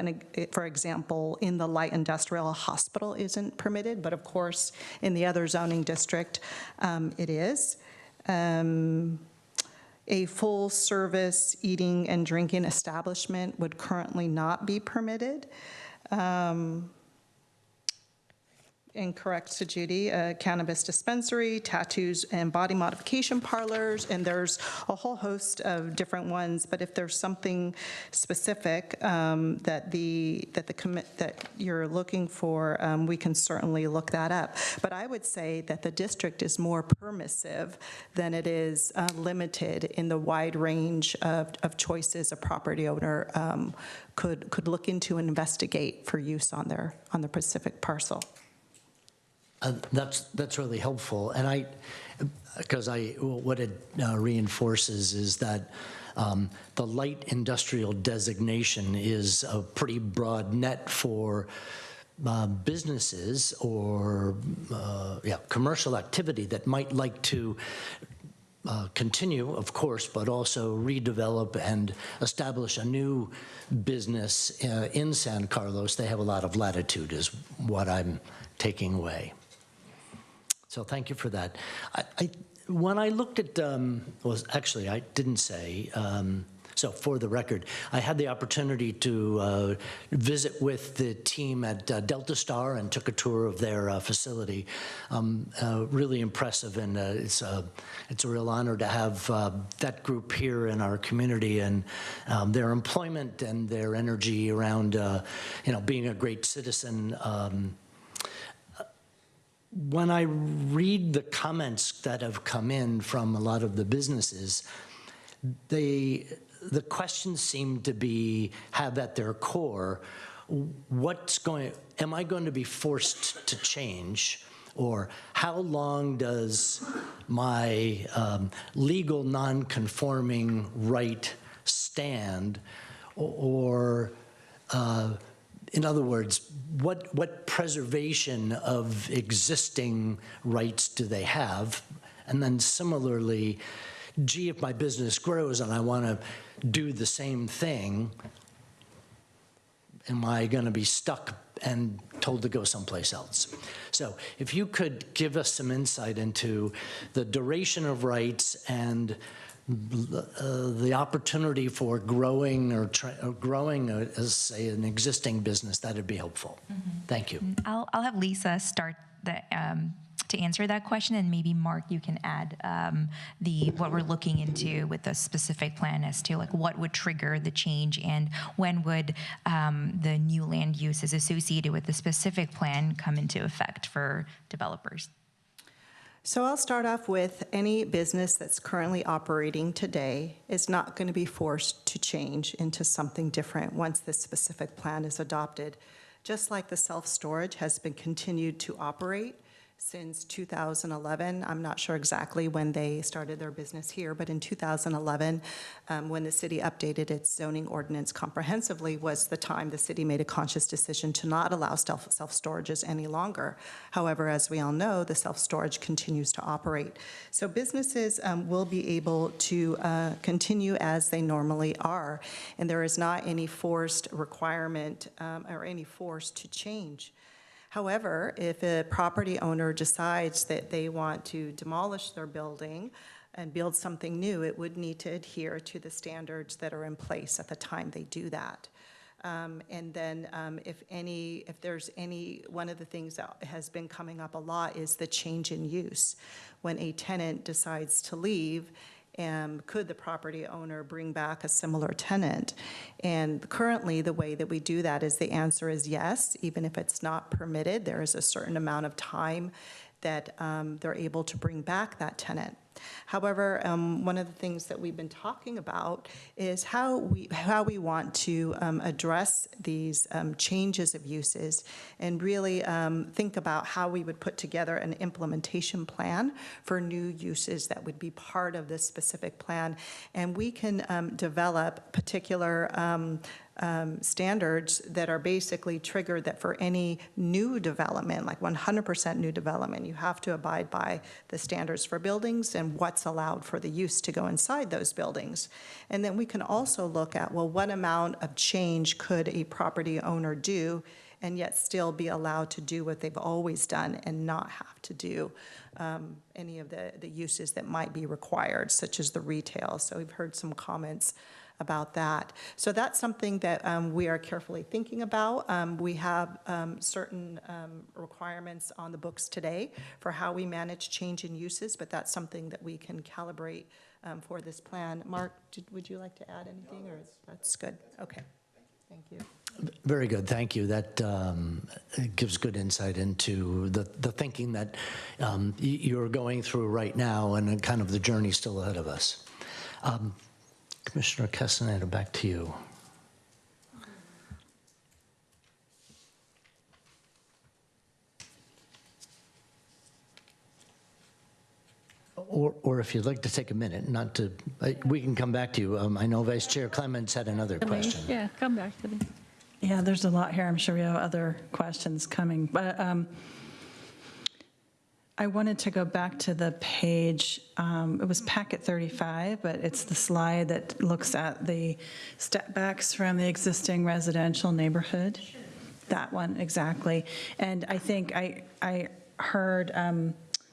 for example, in the light industrial, a hospital isn't permitted, but of course, in the other zoning district, it is. A full-service eating and drinking establishment would currently not be permitted. Incorrect, Sajidi. Cannabis dispensary, tattoos and body modification parlors, and there's a whole host of different ones. But if there's something specific that you're looking for, we can certainly look that up. But I would say that the district is more permissive than it is limited in the wide range of choices a property owner could look into and investigate for use on their Pacific parcel. That's really helpful, and what it reinforces is that the light industrial designation is a pretty broad net for businesses or commercial activity that might like to continue, of course, but also redevelop and establish a new business in San Carlos. They have a lot of latitude, is what I'm taking away. So thank you for that. When I looked at, actually I didn't say, so for the record, I had the opportunity to visit with the team at Delta Star and took a tour of their facility. Really impressive, and it's a real honor to have that group here in our community, and their employment and their energy around being a great citizen. When I read the comments that have come in from a lot of the businesses, the questions seem to have at their core, am I going to be forced to change? Or how long does my legal non-conforming right stand? Or in other words, what preservation of existing rights do they have? And then similarly, gee, if my business grows and I want to do the same thing, am I going to be stuck and told to go someplace else? So if you could give us some insight into the duration of rights and the opportunity for growing as, say, an existing business, that would be helpful. Mm-hmm. Thank you. I'll have Lisa start to answer that question, and maybe Mark, you can add what we're looking into with the specific plan as to like what would trigger the change and when would the new land uses associated with the specific plan come into effect for developers. So I'll start off with any business that's currently operating today is not going to be forced to change into something different once this specific plan is adopted. Just like the self-storage has been continued to operate, since 2011. I'm not sure exactly when they started their business here, but in 2011, when the city updated its zoning ordinance comprehensively, was the time the city made a conscious decision to not allow self-storages any longer. However, as we all know, the self-storage continues to operate. So businesses will be able to continue as they normally are, and there is not any forced requirement or any force to change. However, if a property owner decides that they want to demolish their building and build something new, it would need to adhere to the standards that are in place at the time they do that. And then if there's any, one of the things that has been coming up a lot is the change in use. When a tenant decides to leave, could the property owner bring back a similar tenant? And currently, the way that we do that is the answer is yes. Even if it's not permitted, there is a certain amount of time that they're able to bring back that tenant. However, one of the things that we've been talking about is how we want to address these changes of uses and really think about how we would put together an implementation plan for new uses that would be part of this specific plan. And we can develop particular standards that are basically triggered that for any new development, like 100% new development, you have to abide by the standards for buildings and what's allowed for the use to go inside those buildings. And then we can also look at, well, what amount of change could a property owner do and yet still be allowed to do what they've always done and not have to do any of the uses that might be required, such as the retail. So we've heard some comments about that. So that's something that we are carefully thinking about. We have certain requirements on the books today for how we manage change in uses, but that's something that we can calibrate for this plan. Mark, would you like to add anything, or that's good? Okay, thank you. Very good, thank you. That gives good insight into the thinking that you're going through right now and kind of the journey still ahead of us. Commissioner Castaneda, back to you. Or if you'd like to take a minute, not to, we can come back to you. I know Vice Chair Clements had another question. Yeah, come back to me. Yeah, there's a lot here. I'm sure we have other questions coming. But I wanted to go back to the page, it was packet 35, but it's the slide that looks at the step backs from the existing residential neighborhood. That one, exactly. And I think I heard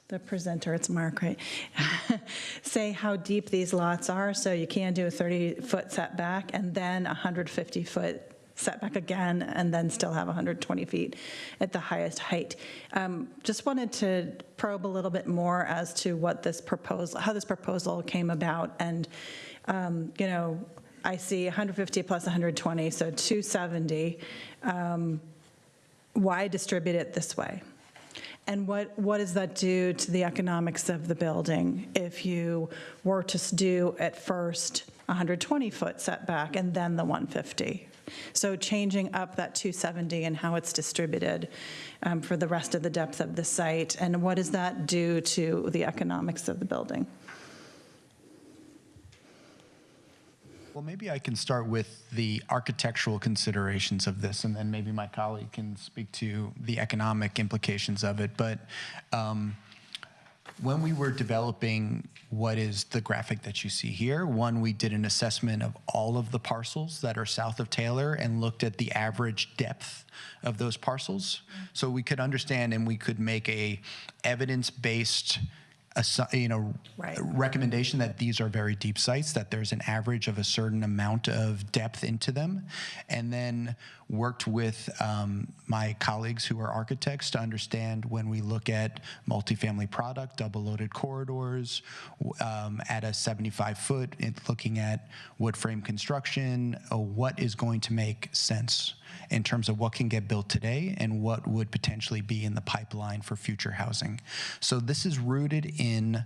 the presenter, it's Mark, right, say how deep these lots are. So you can do a 30-foot setback and then a 150-foot setback again, and then still have 120 feet at the highest height. Just wanted to probe a little bit more as to what this proposal, how this proposal came about. And, you know, I see 150 plus 120, so 270. Why distribute it this way? And what does that do to the economics of the building if you were to do at first 120-foot setback and then the 150? So changing up that 270 and how it's distributed for the rest of the depth of the site, and what does that do to the economics of the building? Well, maybe I can start with the architectural considerations of this, and then maybe my colleague can speak to the economic implications of it. But when we were developing what is the graphic that you see here, one, we did an assessment of all of the parcels that are south of Taylor and looked at the average depth of those parcels. So we could understand and we could make a evidence-based recommendation that these are very deep sites, that there's an average of a certain amount of depth into them, and then worked with my colleagues who are architects to understand when we look at multifamily product, double-loaded corridors, at a 75-foot, looking at wood frame construction, what is going to make sense in terms of what can get built today and what would potentially be in the pipeline for future housing. So this is rooted in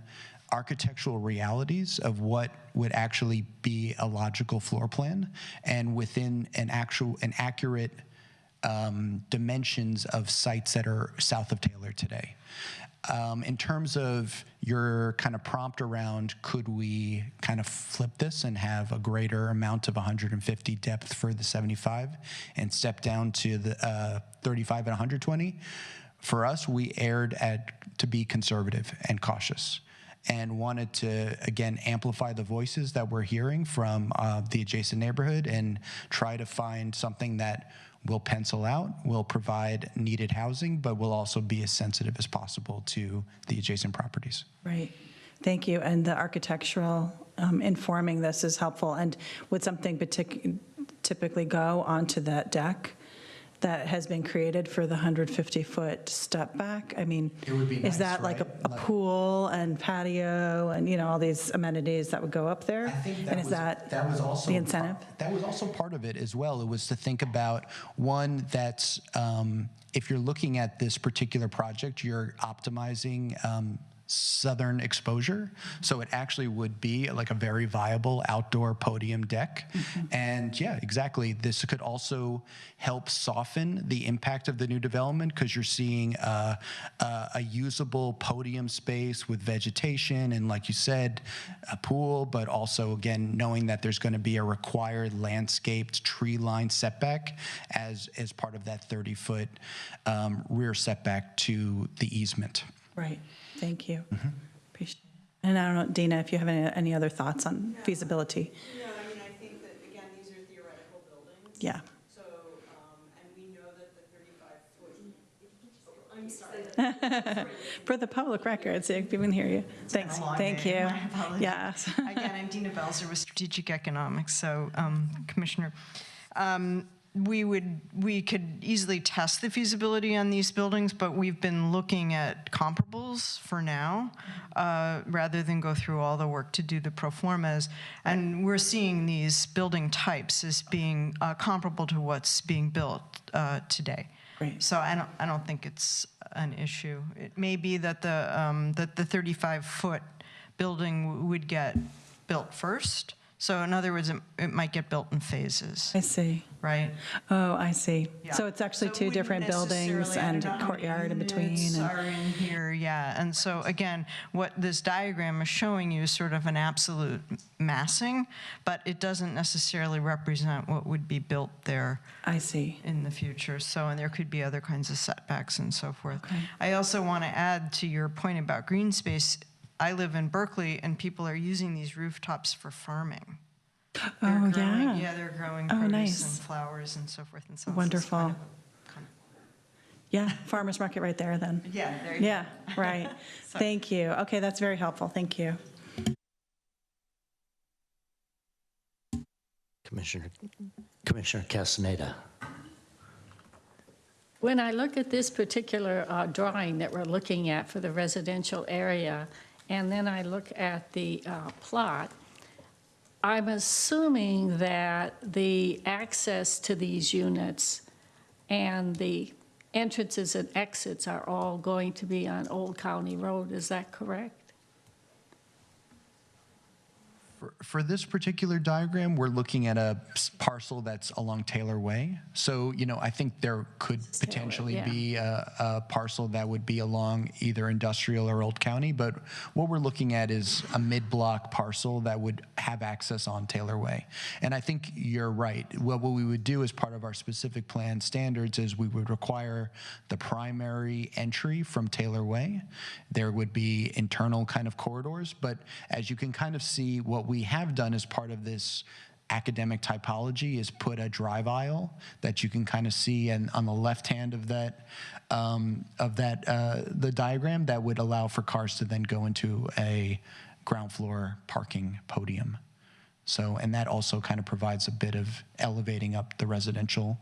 architectural realities of what would actually be a logical floor plan and within an accurate dimensions of sites that are south of Taylor today. In terms of your kind of prompt around, could we kind of flip this and have a greater amount of 150 depth for the 75 and step down to the 35 and 120? For us, we erred to be conservative and cautious, and wanted to, again, amplify the voices that we're hearing from the adjacent neighborhood and try to find something that will pencil out, will provide needed housing, but will also be as sensitive as possible to the adjacent properties. Right. Thank you. And the architectural informing this is helpful. And would something typically go onto that deck that has been created for the 150-foot step back? I mean, It would be nice, is that like a right? pool and patio and, all these amenities that would go up there? I think And is that was also the incentive? That was also part of it as well. It was to think about one that's if you're looking at this particular project, you're optimizing southern exposure, so it actually would be like a very viable outdoor podium deck. And yeah, exactly, this could also help soften the impact of the new development, because you're seeing a usable podium space with vegetation and, like you said, a pool, but also, again, knowing that there's going to be a required landscaped tree line setback as part of that 30-foot rear setback to the easement. Right. Thank you. Appreciate it. And I don't know, Dina, if you have any other thoughts on feasibility? No, I mean, I think that, again, these are theoretical buildings. Yeah. So, and we know that the 35-foot, I'm sorry. For the public record, so people can hear you. Thanks. a long Thank day. you. My apologies. Yes. Again, I'm Dina Belzer with Strategic Economics. So, Commissioner, we could easily test the feasibility on these buildings, but we've been looking at comparables for now, rather than go through all the work to do the pro formas. And we're seeing these building types as being comparable to what's being built today. Great. So I don't think it's an issue. It may be that the 35-foot building would get built first. So in other words, it might get built in phases, I see. right? Oh, I see. Yeah. So it's actually So it two wouldn't different buildings necessarily- I and don't a know how many courtyard in between. units And are in here, yeah. And so again, what this diagram is showing you is sort of an absolute massing, but it doesn't necessarily represent what would be built there I see. in the future. So, and there could be other kinds of setbacks and so forth. Okay. I also want to add to your point about green space. I live in Berkeley, and people are using these rooftops for farming. Oh, Growing- yeah. they're growing Oh, produce nice. and flowers and so forth and so on. So it's Wonderful. kind of- Yeah, farmer's market right there then. Yeah, there you go. Yeah, right. Thank you. Okay, that's very helpful. Thank you. Commissioner Castaneda. When I look at this particular drawing that we're looking at for the residential area, and then I look at the plot, I'm assuming that the access to these units and the entrances and exits are all going to be on Old County Road. Is that correct? For this particular diagram, we're looking at a parcel that's along Taylor Way. So, I think there could potentially yeah. be a parcel that would be along either industrial or Old County. But what we're looking at is a mid-block parcel that would have access on Taylor Way. And I think you're right. What we would do as part of our specific plan standards is we would require the primary entry from Taylor Way. There would be internal kind of corridors. But as you can kind of see, what we have done as part of this academic typology is put a drive aisle that you can kind of see, and on the left hand of the diagram that would allow for cars to then go into a ground floor parking podium. So, and that also kind of provides a bit of elevating up the residential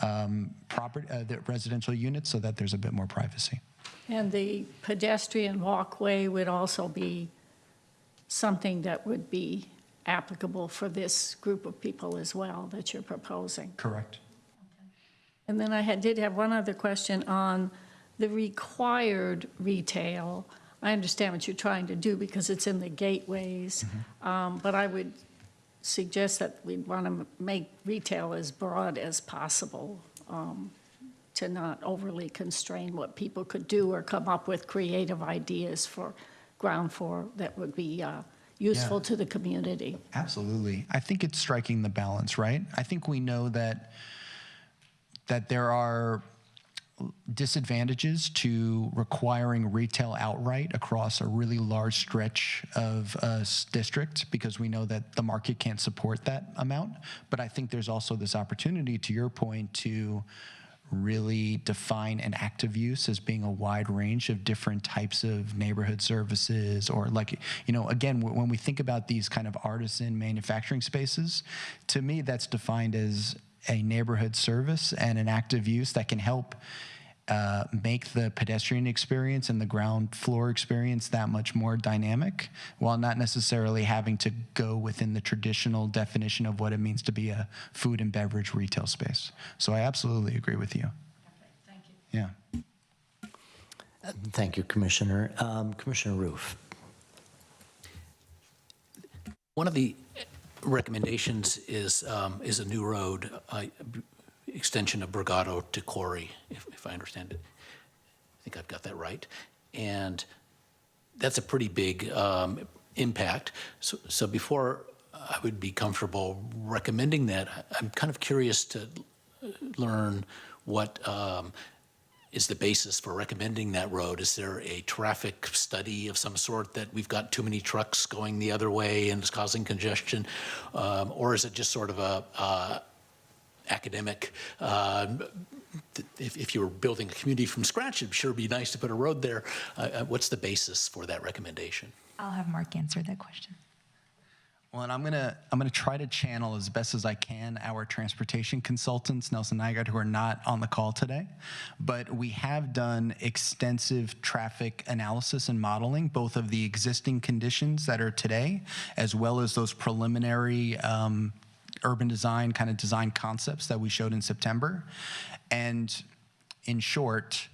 the residential units so that there's a bit more privacy. And the pedestrian walkway would also be something that would be applicable for this group of people as well that you're proposing. Correct. And then I did have one other question on the required retail. I understand what you're trying to do because it's in the gateways, but I would suggest that we'd want to make retail as broad as possible to not overly constrain what people could do or come up with creative ideas for ground floor that would be useful to the community. Absolutely. I think it's striking the balance, right? I think we know that there are disadvantages to requiring retail outright across a really large stretch of a district, because we know that the market can't support that amount. But I think there's also this opportunity, to your point, to really define an active use as being a wide range of different types of neighborhood services, or like, you know, again, when we think about these kind of artisan manufacturing spaces, to me, that's defined as a neighborhood service and an active use that can help make the pedestrian experience and the ground floor experience that much more dynamic, while not necessarily having to go within the traditional definition of what it means to be a food and beverage retail space. So I absolutely agree with you. Thank you. Yeah. Thank you, Commissioner. Commissioner Roof. One of the recommendations is a new road, extension of Brigado to Corey, if I understand it. I think I've got that right. And that's a pretty big impact. So before I would be comfortable recommending that, I'm kind of curious to learn what is the basis for recommending that road. Is there a traffic study of some sort that we've got too many trucks going the other way and it's causing congestion? Or is it just sort of a academic, if you were building a community from scratch, it'd sure be nice to put a road there. What's the basis for that recommendation? I'll have Mark answer that question. Well, and I'm gonna try to channel as best as I can our transportation consultants, Nelson Nygaard, who are not on the call today. But we have done extensive traffic analysis and modeling, both of the existing conditions that are today, as well as those preliminary urban design kind of design concepts that we showed in September. And in short,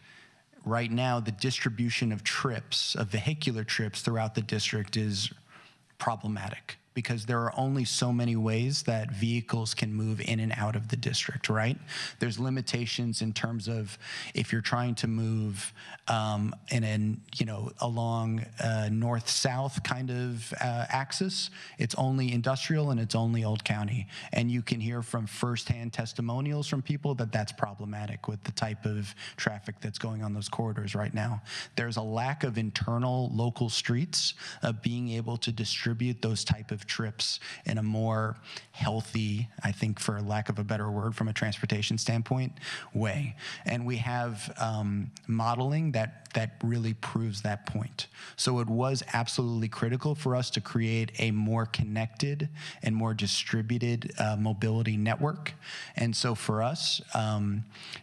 right now, the distribution of trips, of vehicular trips throughout the district is problematic, because there are only so many ways that vehicles can move in and out of the district, right? There's limitations in terms of if you're trying to move along north-south kind of axis, it's only industrial and it's only Old County. And you can hear from firsthand testimonials from people that that's problematic with the type of traffic that's going on those corridors right now. There's a lack of internal local streets of being able to distribute those type of trips in a more healthy, I think for lack of a better word from a transportation standpoint, way. And we have modeling that really proves that point. So it was absolutely critical for us to create a more connected and more distributed mobility network. And so for us,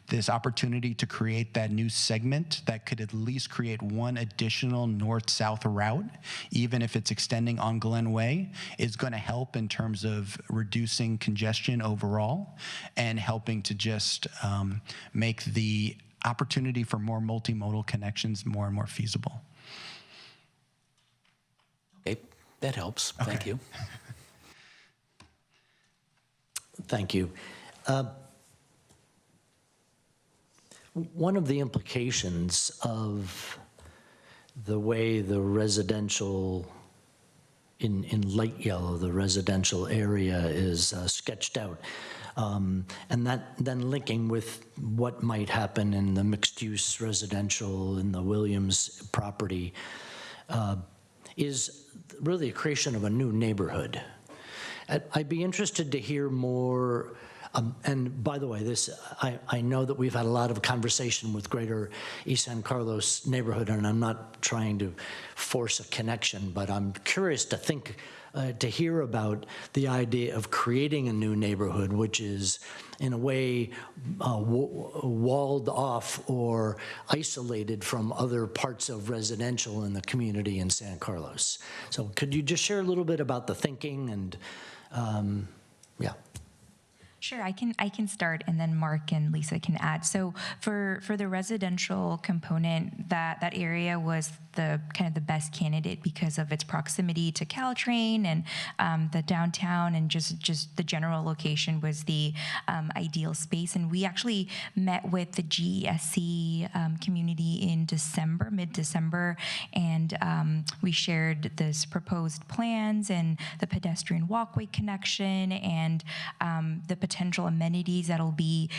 this opportunity to create that new segment that could at least create one additional north-south route, even if it's extending on Glen Way, is going to help in terms of reducing congestion overall and helping to just make the opportunity for more multimodal connections more and more feasible. Okay, that helps. Okay. Thank you. Thank you. One of the implications of the way the residential, in light yellow, the residential area is sketched out, and that then linking with what might happen in the mixed-use residential in the Williams property, is really a creation of a new neighborhood. I'd be interested to hear more. And by the way, I know that we've had a lot of conversation with Greater East San Carlos neighborhood, and I'm not trying to force a connection, but I'm curious to hear about the idea of creating a new neighborhood, which is in a way walled off or isolated from other parts of residential in the community in San Carlos. So could you just share a little bit about the thinking and, yeah. Sure, I can start, and then Mark and Lisa can add. So for the residential component, that area was the kind of the best candidate because of its proximity to Caltrain and the downtown, and just the general location was the ideal space. And we actually met with the GESC community in December, mid-December, and we shared this proposed plans and the pedestrian walkway connection and the potential amenities that'll be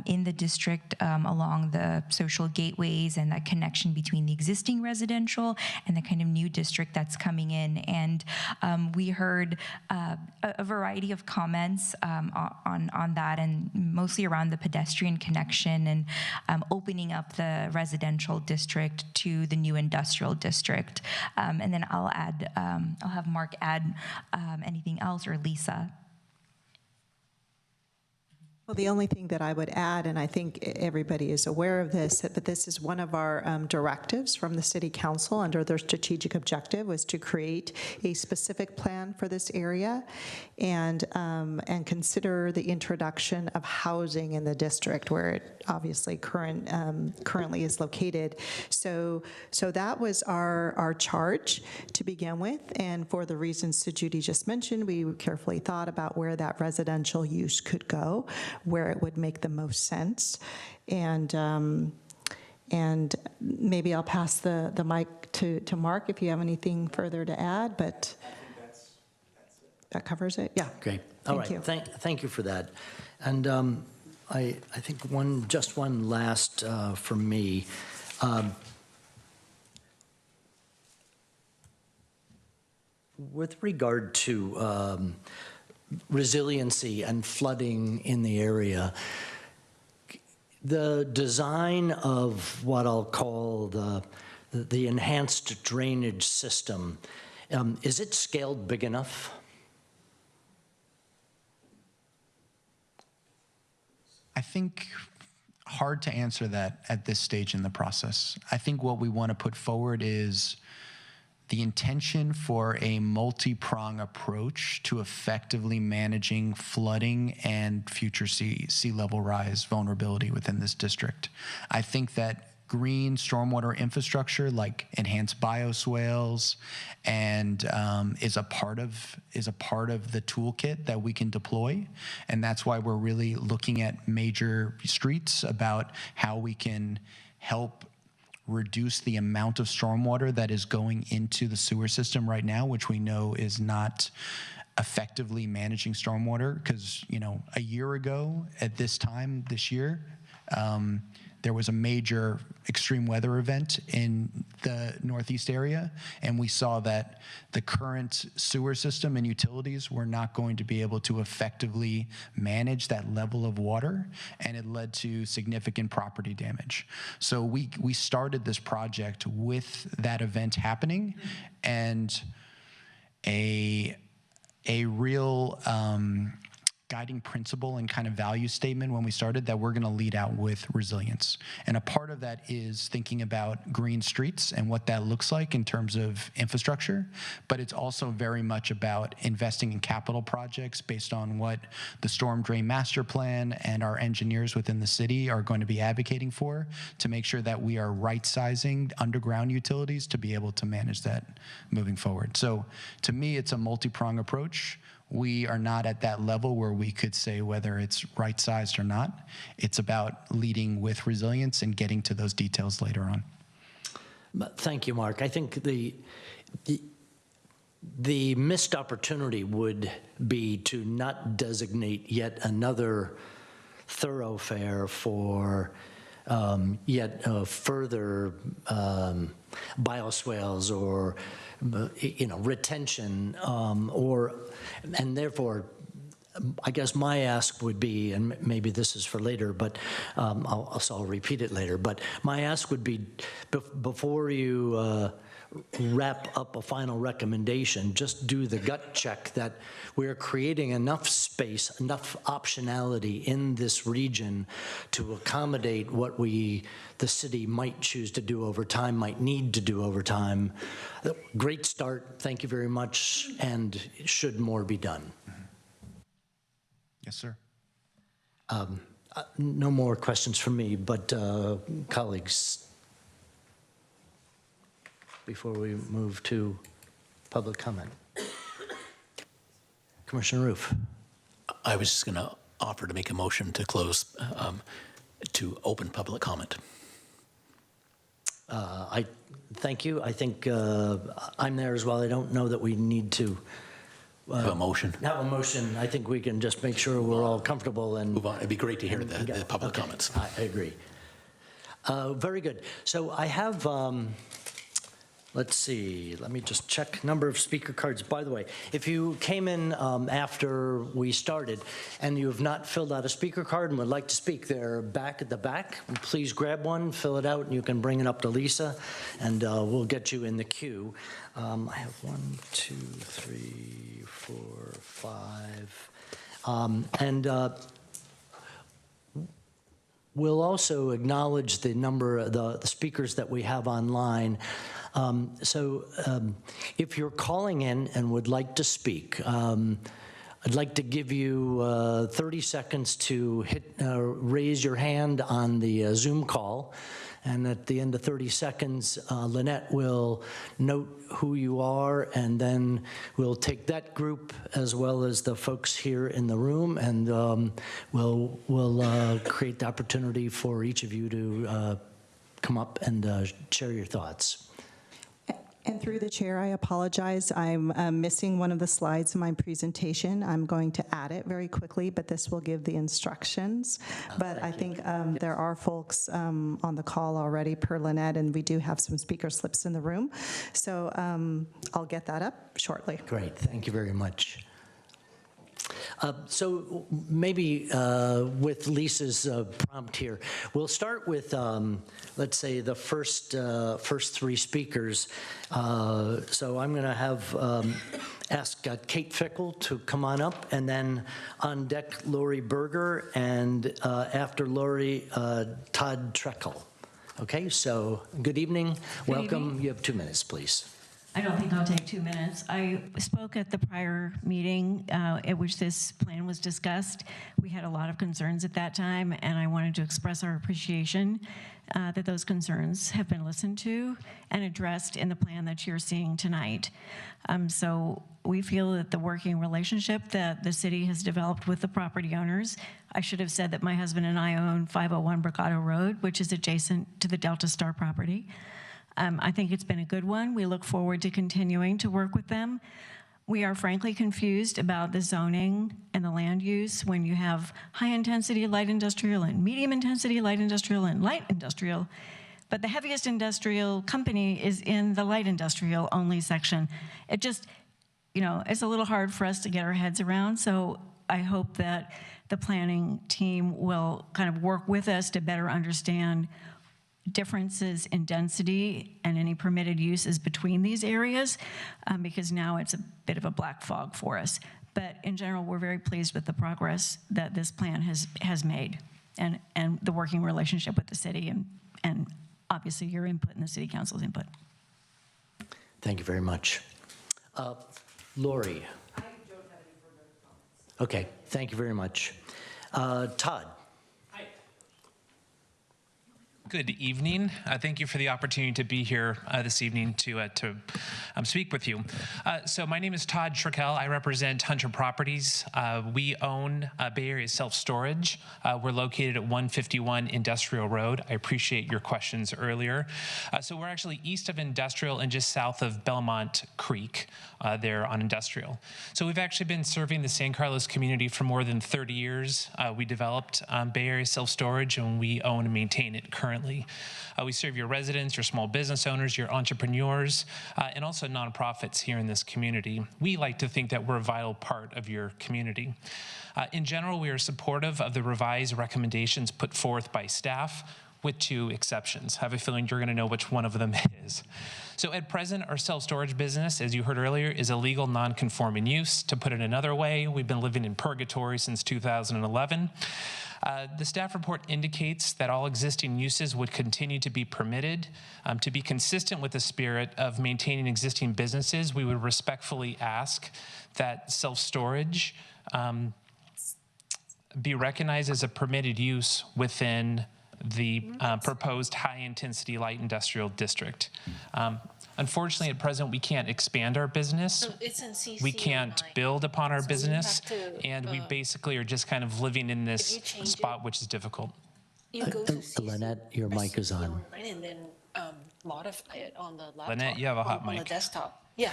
in the district along the social gateways and that connection between the existing residential and the kind of new district that's coming in. And we heard a variety of comments on that, and mostly around the pedestrian connection and opening up the residential district to the new industrial district. And then I'll have Mark add anything else, or Lisa. Well, the only thing that I would add, and I think everybody is aware of this, but this is one of our directives from the City Council under their strategic objective, was to create a specific plan for this area and consider the introduction of housing in the district where it obviously currently is located. So that was our charge to begin with, and for the reasons that Judy just mentioned, we carefully thought about where that residential use could go, where it would make the most sense. And maybe I'll pass the mic to Mark if you have anything further to add, but that covers it? Yeah. Great. All right. Thank you. Thank you for that. And I think one last from me. With regard to resiliency and flooding in the area, the design of what I'll call the enhanced drainage system, is it scaled big enough? I think hard to answer that at this stage in the process. I think what we want to put forward is the intention for a multi-prong approach to effectively managing flooding and future sea level rise vulnerability within this district. I think that green stormwater infrastructure like enhanced bioswales and is a part of the toolkit that we can deploy, and that's why we're really looking at major streets about how we can help reduce the amount of stormwater that is going into the sewer system right now, which we know is not effectively managing stormwater. Because, a year ago at this time this year, there was a major extreme weather event in the Northeast area, and we saw that the current sewer system and utilities were not going to be able to effectively manage that level of water, and it led to significant property damage. So we started this project with that event happening, and a real guiding principle and kind of value statement when we started that we're going to lead out with resilience. And a part of that is thinking about green streets and what that looks like in terms of infrastructure, but it's also very much about investing in capital projects based on what the storm drain master plan and our engineers within the city are going to be advocating for, to make sure that we are right-sizing underground utilities to be able to manage that moving forward. So to me, it's a multi-prong approach. We are not at that level where we could say whether it's right-sized or not. It's about leading with resilience and getting to those details later on. Thank you, Mark. I think the missed opportunity would be to not designate yet another thoroughfare for yet further bioswales or retention, and therefore, I guess my ask would be, and maybe this is for later, but I'll repeat it later, but my ask would be, before you wrap up a final recommendation, just do the gut check that we're creating enough space, enough optionality in this region to accommodate what the city might choose to do over time, might need to do over time. Great start, thank you very much, and should more be done? Yes, sir. No more questions from me, but colleagues, before we move to public comment. Commissioner Roof. I was just going to offer to make a motion to close, to open public comment. I thank you. I think I'm there as well. I don't know that we need to Have a motion. have a motion. I think we can just make sure we're all comfortable and Move on. It'd be great to hear the public Okay. comments. I agree. Very good. So I have, let's see, let me just check number of speaker cards. By the way, if you came in after we started and you have not filled out a speaker card and would like to speak, they're back at the back. Please grab one, fill it out, and you can bring it up to Lisa, and we'll get you in the queue. I have 1, 2, 3, 4, 5. We'll also acknowledge the number, the speakers that we have online. If you're calling in and would like to speak, I'd like to give you 30 seconds to raise your hand on the Zoom call. And at the end of 30 seconds, Lynette will note who you are, and then we'll take that group as well as the folks here in the room, and we'll create the opportunity for each of you to come up and share your thoughts. And through the chair, I apologize. I'm missing one of the slides in my presentation. I'm going to add it very quickly, but this will give the instructions. But I think there are folks on the call already per Lynette, and we do have some speaker slips in the room. So I'll get that up shortly. Great, thank you very much. So maybe with Lisa's prompt here, we'll start with, let's say, the first 3 speakers. So I'm going to have ask Kate Fickle to come on up, and then on deck Lori Berger, and after Lori, Todd Treckel. Okay, so good evening. Welcome. Evening. You have 2 minutes, please. I don't think I'll take 2 minutes. I spoke at the prior meeting at which this plan was discussed. We had a lot of concerns at that time, and I wanted to express our appreciation that those concerns have been listened to and addressed in the plan that you're seeing tonight. So we feel that the working relationship that the city has developed with the property owners, I should have said that my husband and I own 501 Bricado Road, which is adjacent to the Delta Star property. I think it's been a good one. We look forward to continuing to work with them. We are frankly confused about the zoning and the land use when you have high-intensity light industrial and medium-intensity light industrial and light industrial, but the heaviest industrial company is in the light industrial only section. It just, it's a little hard for us to get our heads around, so I hope that the planning team will kind of work with us to better understand differences in density and any permitted uses between these areas, because now it's a bit of a black fog for us. But in general, we're very pleased with the progress that this plan has made, and the working relationship with the city, and obviously your input and the city council's input. Thank you very much. Lori. I don't have any further comments. Okay, thank you very much. Todd. Good evening. Thank you for the opportunity to be here this evening to speak with you. So my name is Todd Treckel. I represent Hunter Properties. We own Bay Area Self-Storage. We're located at 151 Industrial Road. I appreciate your questions earlier. So we're actually east of Industrial and just south of Belmont Creek there on Industrial. So we've actually been serving the San Carlos community for more than 30 years. We developed Bay Area Self-Storage, and we own and maintain it currently. We serve your residents, your small business owners, your entrepreneurs, and also nonprofits here in this community. We like to think that we're a vital part of your community. In general, we are supportive of the revised recommendations put forth by staff, with 2 exceptions. I have a feeling you're going to know which one of them is. So at present, our self-storage business, as you heard earlier, is a legal non-conforming use. To put it another way, we've been living in purgatory since 2011. The staff report indicates that all existing uses would continue to be permitted. To be consistent with the spirit of maintaining existing businesses, we would respectfully ask that self-storage be recognized as a permitted use within the proposed high-intensity light industrial district. Unfortunately, at present, we can't expand our business. So it's in CC We can't build upon our business, and we to, basically are just kind of living in this spot, which is difficult. you go to CC Lynette, your mic is on. online and then modify it on the laptop. Lynette, you have a hot on the mic. desktop. Yeah.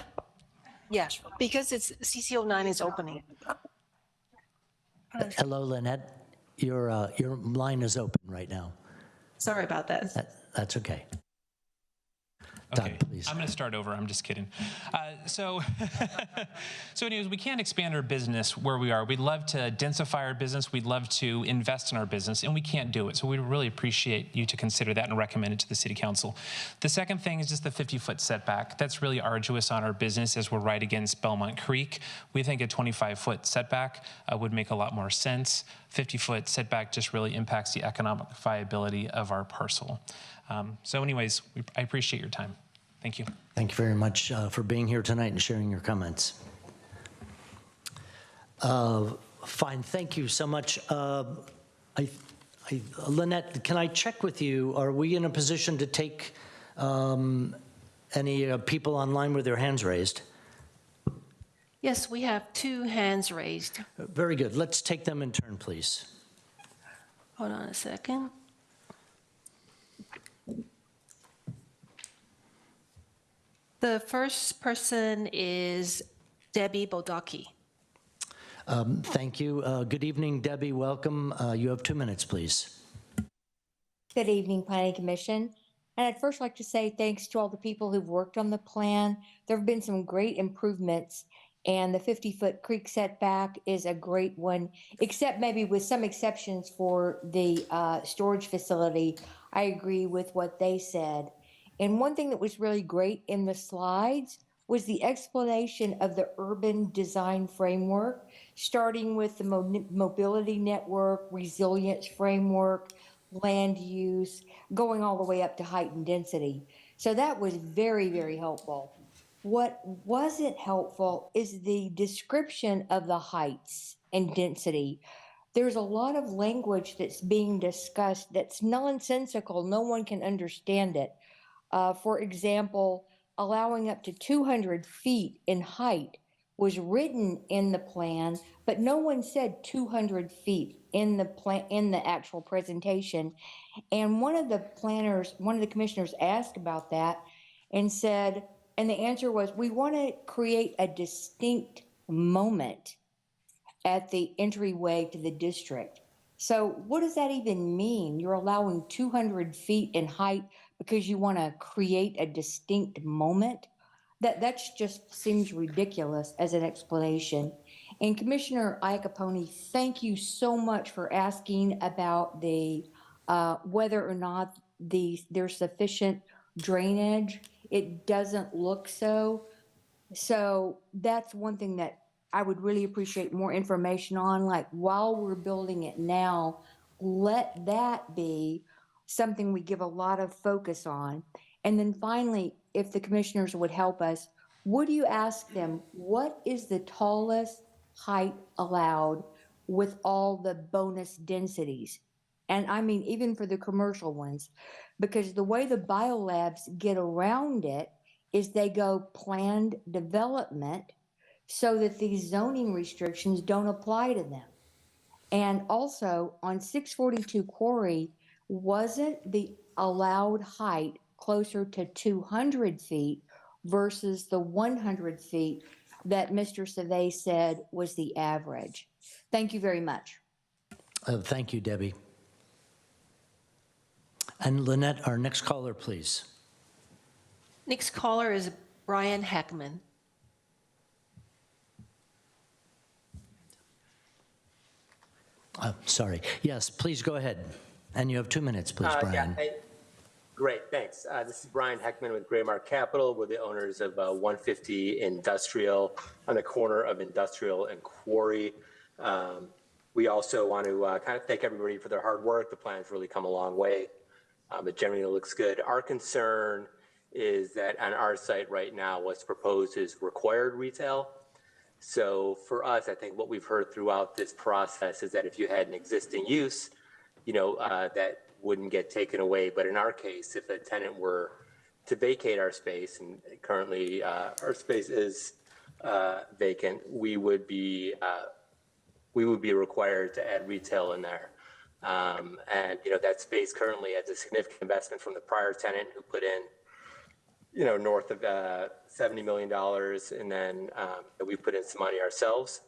Yeah, because it's CC09 is opening. Hello, Lynette. Your line is open right now. Sorry about that. That's okay. Okay, Todd, please. I'm going to start over. I'm just kidding. So anyways, we can't expand our business where we are. We'd love to densify our business. We'd love to invest in our business, and we can't do it. So we really appreciate you to consider that and recommend it to the City Council. The second thing is just the 50-foot setback. That's really arduous on our business as we're right against Belmont Creek. We think a 25-foot setback would make a lot more sense. 50-foot setback just really impacts the economic viability of our parcel. So anyways, I appreciate your time. Thank you. Thank you very much for being here tonight and sharing your comments. Fine, thank you so much. Lynette, can I check with you? Are we in a position to take any people online with their hands raised? Yes, we have 2 hands raised. Very good. Let's take them in turn, please. Hold on a second. The first person is Debbie Bodaki. Thank you. Good evening, Debbie. Welcome. You have 2 minutes, please. Good evening, Planning Commission. And I'd first like to say thanks to all the people who've worked on the plan. There have been some great improvements, and the 50-foot creek setback is a great one, except maybe with some exceptions for the storage facility. I agree with what they said. And one thing that was really great in the slides was the explanation of the urban design framework, starting with the mobility network, resilience framework, land use, going all the way up to height and density. So that was very, very helpful. What wasn't helpful is the description of the heights and density. There's a lot of language that's being discussed that's nonsensical. No one can understand it. For example, allowing up to 200 feet in height was written in the plan, but no one said 200 feet in the plan, in the actual presentation. And one of the commissioners asked about that and said, and the answer was, we want to create a distinct moment at the entryway to the district. So what does that even mean? You're allowing 200 feet in height because you want to create a distinct moment? That just seems ridiculous as an explanation. And Commissioner Iacopone, thank you so much for asking about the whether or not there's sufficient drainage. It doesn't look so. So that's one thing that I would really appreciate more information on, like while we're building it now, let that be something we give a lot of focus on. And then finally, if the commissioners would help us, would you ask them, what is the tallest height allowed with all the bonus densities? And I mean, even for the commercial ones, because the way the biolabs get around it is they go planned development so that these zoning restrictions don't apply to them. And also on 642 Quarry, wasn't the allowed height closer to 200 feet versus the 100 feet that Mr. Savay said was the average? Thank you very much. Thank you, Debbie. And Lynette, our next caller, please. Next caller is Brian Heckman. Sorry. Yes, please go ahead. And you have 2 minutes, please, Brian. Yeah, great, thanks. This is Brian Heckman with Graymark Capital. We're the owners of 150 Industrial on the corner of Industrial and Quarry. We also want to kind of thank everybody for their hard work. The plan's really come a long way. It generally looks good. Our concern is that on our site right now, what's proposed is required retail. So for us, I think what we've heard throughout this process is that if you had an existing use, that wouldn't get taken away. But in our case, if a tenant were to vacate our space, and currently our space is vacant, we would be required to add retail in there. And that space currently has a significant investment from the prior tenant who put in, north of $70 million, and then we put in some money ourselves.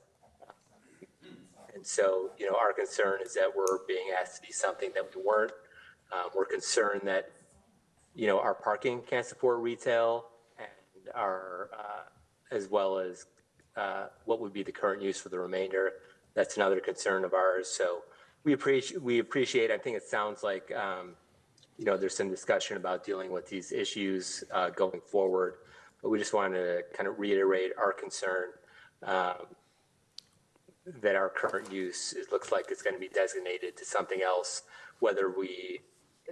And so, our concern is that we're being asked to do something that we weren't. We're concerned that, our parking can't support retail, and our as well as what would be the current use for the remainder. That's another concern of ours. So we appreciate. I think it sounds like there's some discussion about dealing with these issues going forward, but we just wanted to kind of reiterate our concern that our current use, it looks like it's going to be designated to something else, whether we,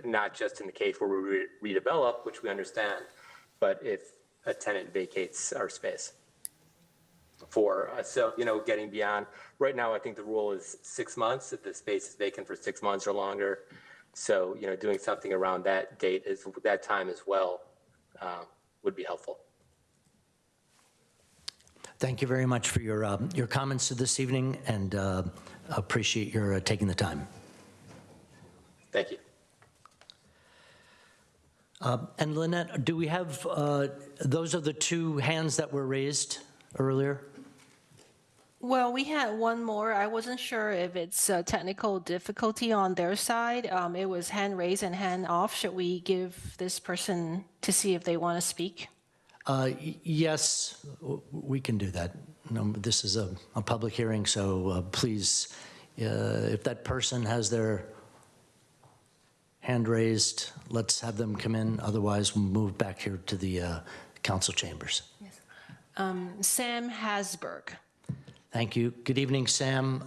not just in the case where we redevelop, which we understand, but if a tenant vacates our space. So, getting beyond, right now, I think the rule is 6 months, if the space is vacant for 6 months or longer. So, doing something around that date, that time as well, would be helpful. Thank you very much for your comments this evening, and appreciate your taking the time. Thank you. And Lynette, do we have, those are the two hands that were raised earlier? Well, we had one more. I wasn't sure if it's a technical difficulty on their side. It was hand raised and hand off. Should we give this person to see if they want to speak? Yes, we can do that. This is a public hearing, so please, if that person has their hand raised, let's have them come in. Otherwise, we'll move back here to the council chambers. Yes. Sam Hasberg. Thank you. Good evening, Sam.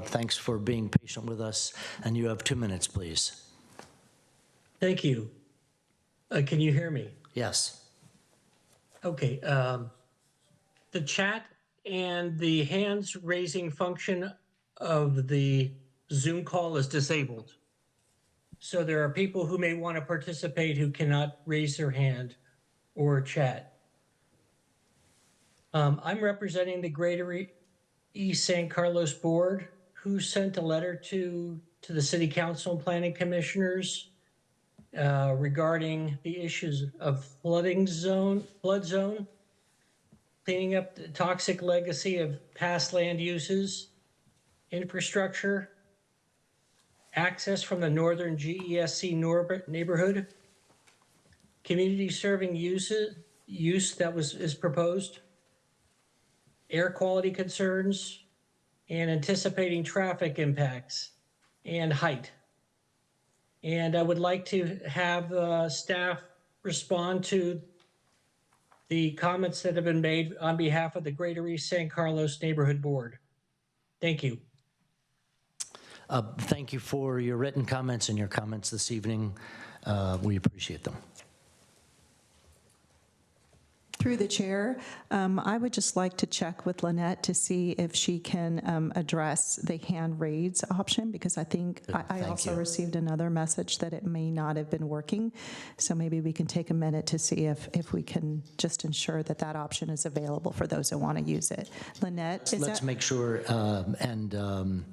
Thanks for being patient with us. And you have 2 minutes, please. Thank you. Can you hear me? Yes. Okay. The chat and the hands raising function of the Zoom call is disabled. So there are people who may want to participate who cannot raise their hand or chat. I'm representing the Greater East San Carlos Board, who sent a letter to the City Council and Planning Commissioners regarding the issues of flood zone, cleaning up the toxic legacy of past land uses, infrastructure, access from the northern GESC neighborhood, community serving use that is proposed, air quality concerns, and anticipating traffic impacts and height. And I would like to have staff respond to the comments that have been made on behalf of the Greater East San Carlos Neighborhood Board. Thank you. Thank you for your written comments and your comments this evening. We appreciate them. Through the chair, I would just like to check with Lynette to see if she can address the hand raise option, because I think I also received another message that it may not have been working. So maybe we can take a minute to see if we can just ensure that that option is available for those who want to use it. Lynette, Let's make sure, and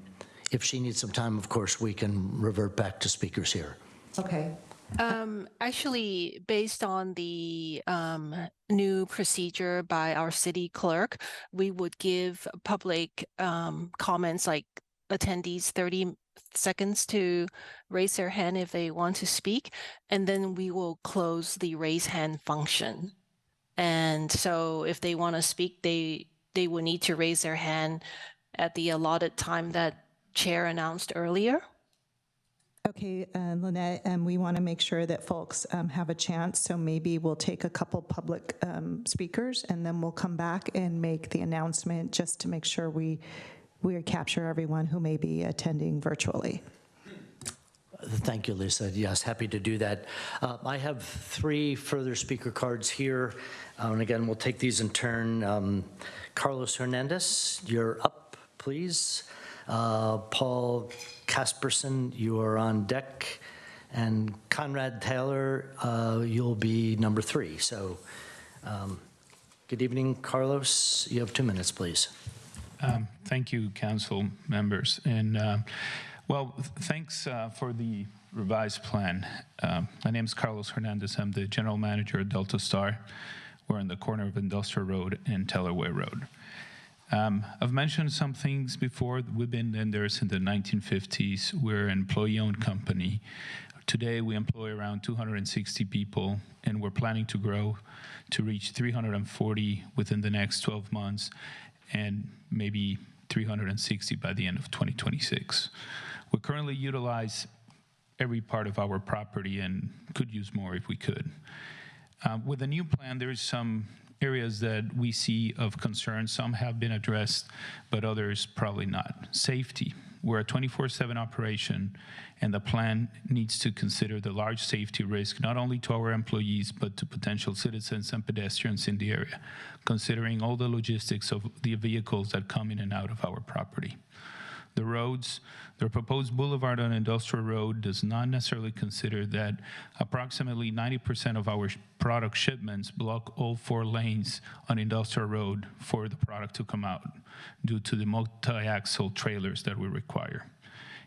if she needs some time, of course, we can revert back to speakers here. Okay. Actually, based on the new procedure by our city clerk, we would give public comments, like attendees 30 seconds to raise their hand if they want to speak, and then we will close the raise hand function. And so if they want to speak, they will need to raise their hand at the allotted time that Chair announced earlier. Okay, Lynette, and we want to make sure that folks have a chance, so maybe we'll take a couple public speakers, and then we'll come back and make the announcement just to make sure we capture everyone who may be attending virtually. Thank you, Lisa. Yes, happy to do that. I have 3 further speaker cards here. And again, we'll take these in turn. Carlos Hernandez, you're up, please. Paul Casperson, you are on deck. And Conrad Taylor, you'll be number 3. So good evening, Carlos. You have 2 minutes, please. Thank you, council members. And well, thanks for the revised plan. My name is Carlos Hernandez. I'm the general manager at Delta Star. We're on the corner of Industrial Road and Tellerway Road. I've mentioned some things before. We've been in there since the 1950s. We're an employee-owned company. Today, we employ around 260 people, and we're planning to grow to reach 340 within the next 12 months, and maybe 360 by the end of 2026. We currently utilize every part of our property and could use more if we could. With the new plan, there's some areas that we see of concern. Some have been addressed, but others probably not. Safety. We're a 24/7 operation, and the plan needs to consider the large safety risk, not only to our employees, but to potential citizens and pedestrians in the area, considering all the logistics of the vehicles that come in and out of our property. The roads, the proposed boulevard on Industrial Road does not necessarily consider that approximately 90% of our product shipments block all 4 lanes on Industrial Road for the product to come out due to the multi-axle trailers that we require.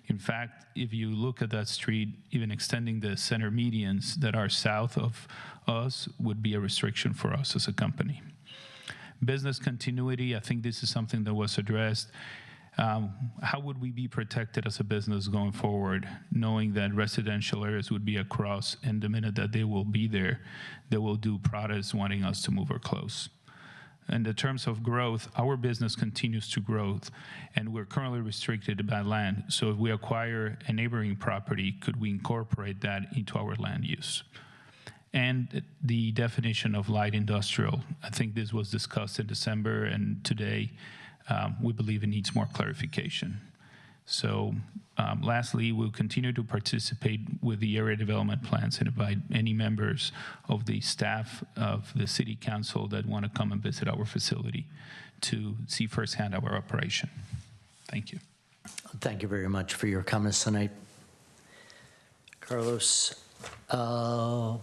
In fact, if you look at that street, even extending the center medians that are south of us would be a restriction for us as a company. Business continuity, I think this is something that was addressed. How would we be protected as a business going forward, knowing that residential areas would be across, and the minute that they will be there, they will do protests wanting us to move or close. In the terms of growth, our business continues to grow, and we're currently restricted by land. So if we acquire a neighboring property, could we incorporate that into our land use? And the definition of light industrial. I think this was discussed in December, and today we believe it needs more clarification. So lastly, we'll continue to participate with the area development plans and invite any members of the staff of the city council that want to come and visit our facility to see firsthand our operation. Thank you. Thank you very much for your comments tonight. Carlos, Paul,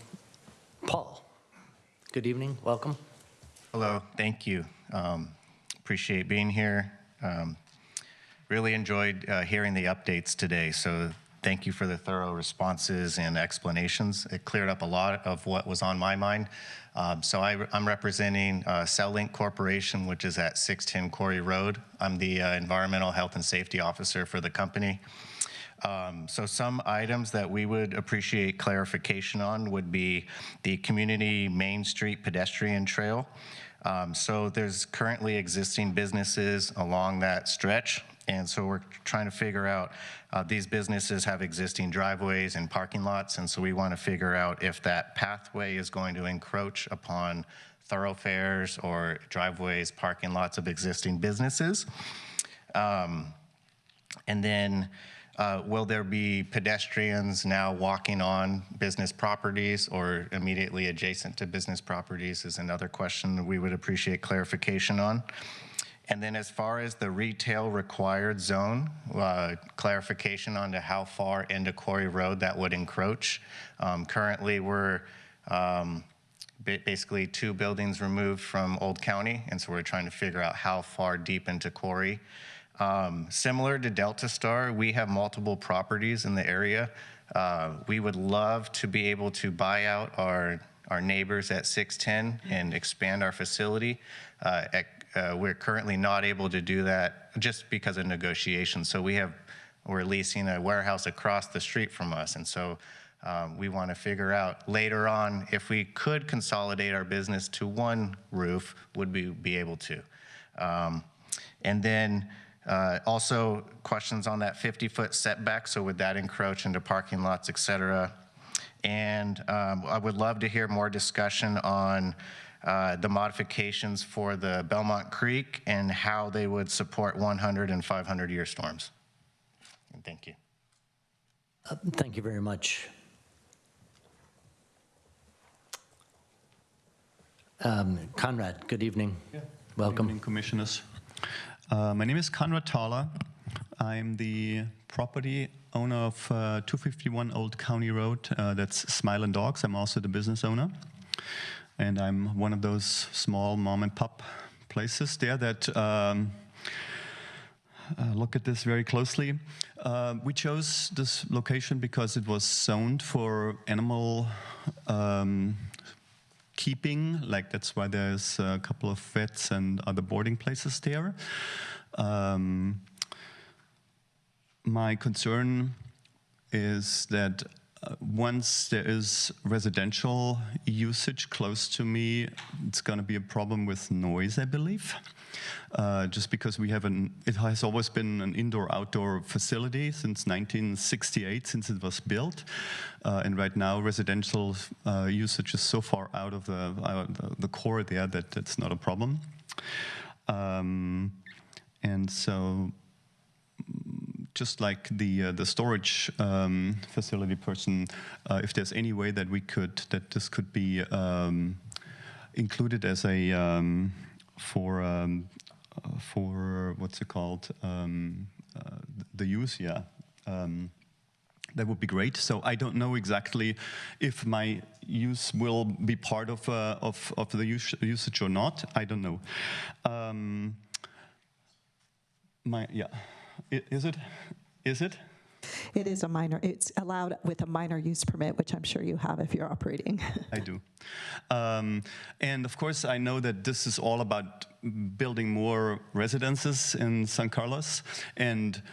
good evening, welcome. Hello, thank you. Appreciate being here. Really enjoyed hearing the updates today, so thank you for the thorough responses and explanations. It cleared up a lot of what was on my mind. So I'm representing CellLink Corporation, which is at 610 Quarry Road. I'm the Environmental Health and Safety Officer for the company. So some items that we would appreciate clarification on would be the Community Main Street Pedestrian Trail. So there's currently existing businesses along that stretch, and so we're trying to figure out, these businesses have existing driveways and parking lots, and so we want to figure out if that pathway is going to encroach upon thoroughfares or driveways, parking lots of existing businesses. And then will there be pedestrians now walking on business properties or immediately adjacent to business properties is another question that we would appreciate clarification on. And then as far as the retail required zone, clarification on to how far into Quarry Road that would encroach. Currently we're basically 2 buildings removed from Old County, and so we're trying to figure out how far deep into Quarry. Similar to Delta Star, we have multiple properties in the area. We would love to be able to buy out our neighbors at 610 and expand our facility. We're currently not able to do that just because of negotiations. So we're leasing a warehouse across the street from us, and so we want to figure out later on if we could consolidate our business to one roof, would we be able to? And then also questions on that 50-foot setback, so would that encroach into parking lots, et cetera? And I would love to hear more discussion on the modifications for the Belmont Creek and how they would support 100 and 500-year storms. And thank you. Thank you very much. Conrad, good evening. Welcome. Good evening, commissioners. My name is Conrad Thaler. I'm the property owner of 251 Old County Road. That's Smile and Dogs. I'm also the business owner. And I'm one of those small mom and pop places there that look at this very closely. We chose this location because it was zoned for animal keeping, like that's why there's a couple of vets and other boarding places there. My concern is that once there is residential usage close to me, it's going to be a problem with noise, I believe. Just because it has always been an indoor-outdoor facility since 1968, since it was built. And right now, residential usage is so far out of the core there that it's not a problem. And so, just like the storage facility person, if there's any way that this could be included as a for what's it called, the use, that would be great. So I don't know exactly if my use will be part of the usage or not. I don't know. Is it? It is a minor, it's allowed with a minor use permit, which I'm sure you have if you're operating. I do. And of course, I know that this is all about building more residences in San Carlos. And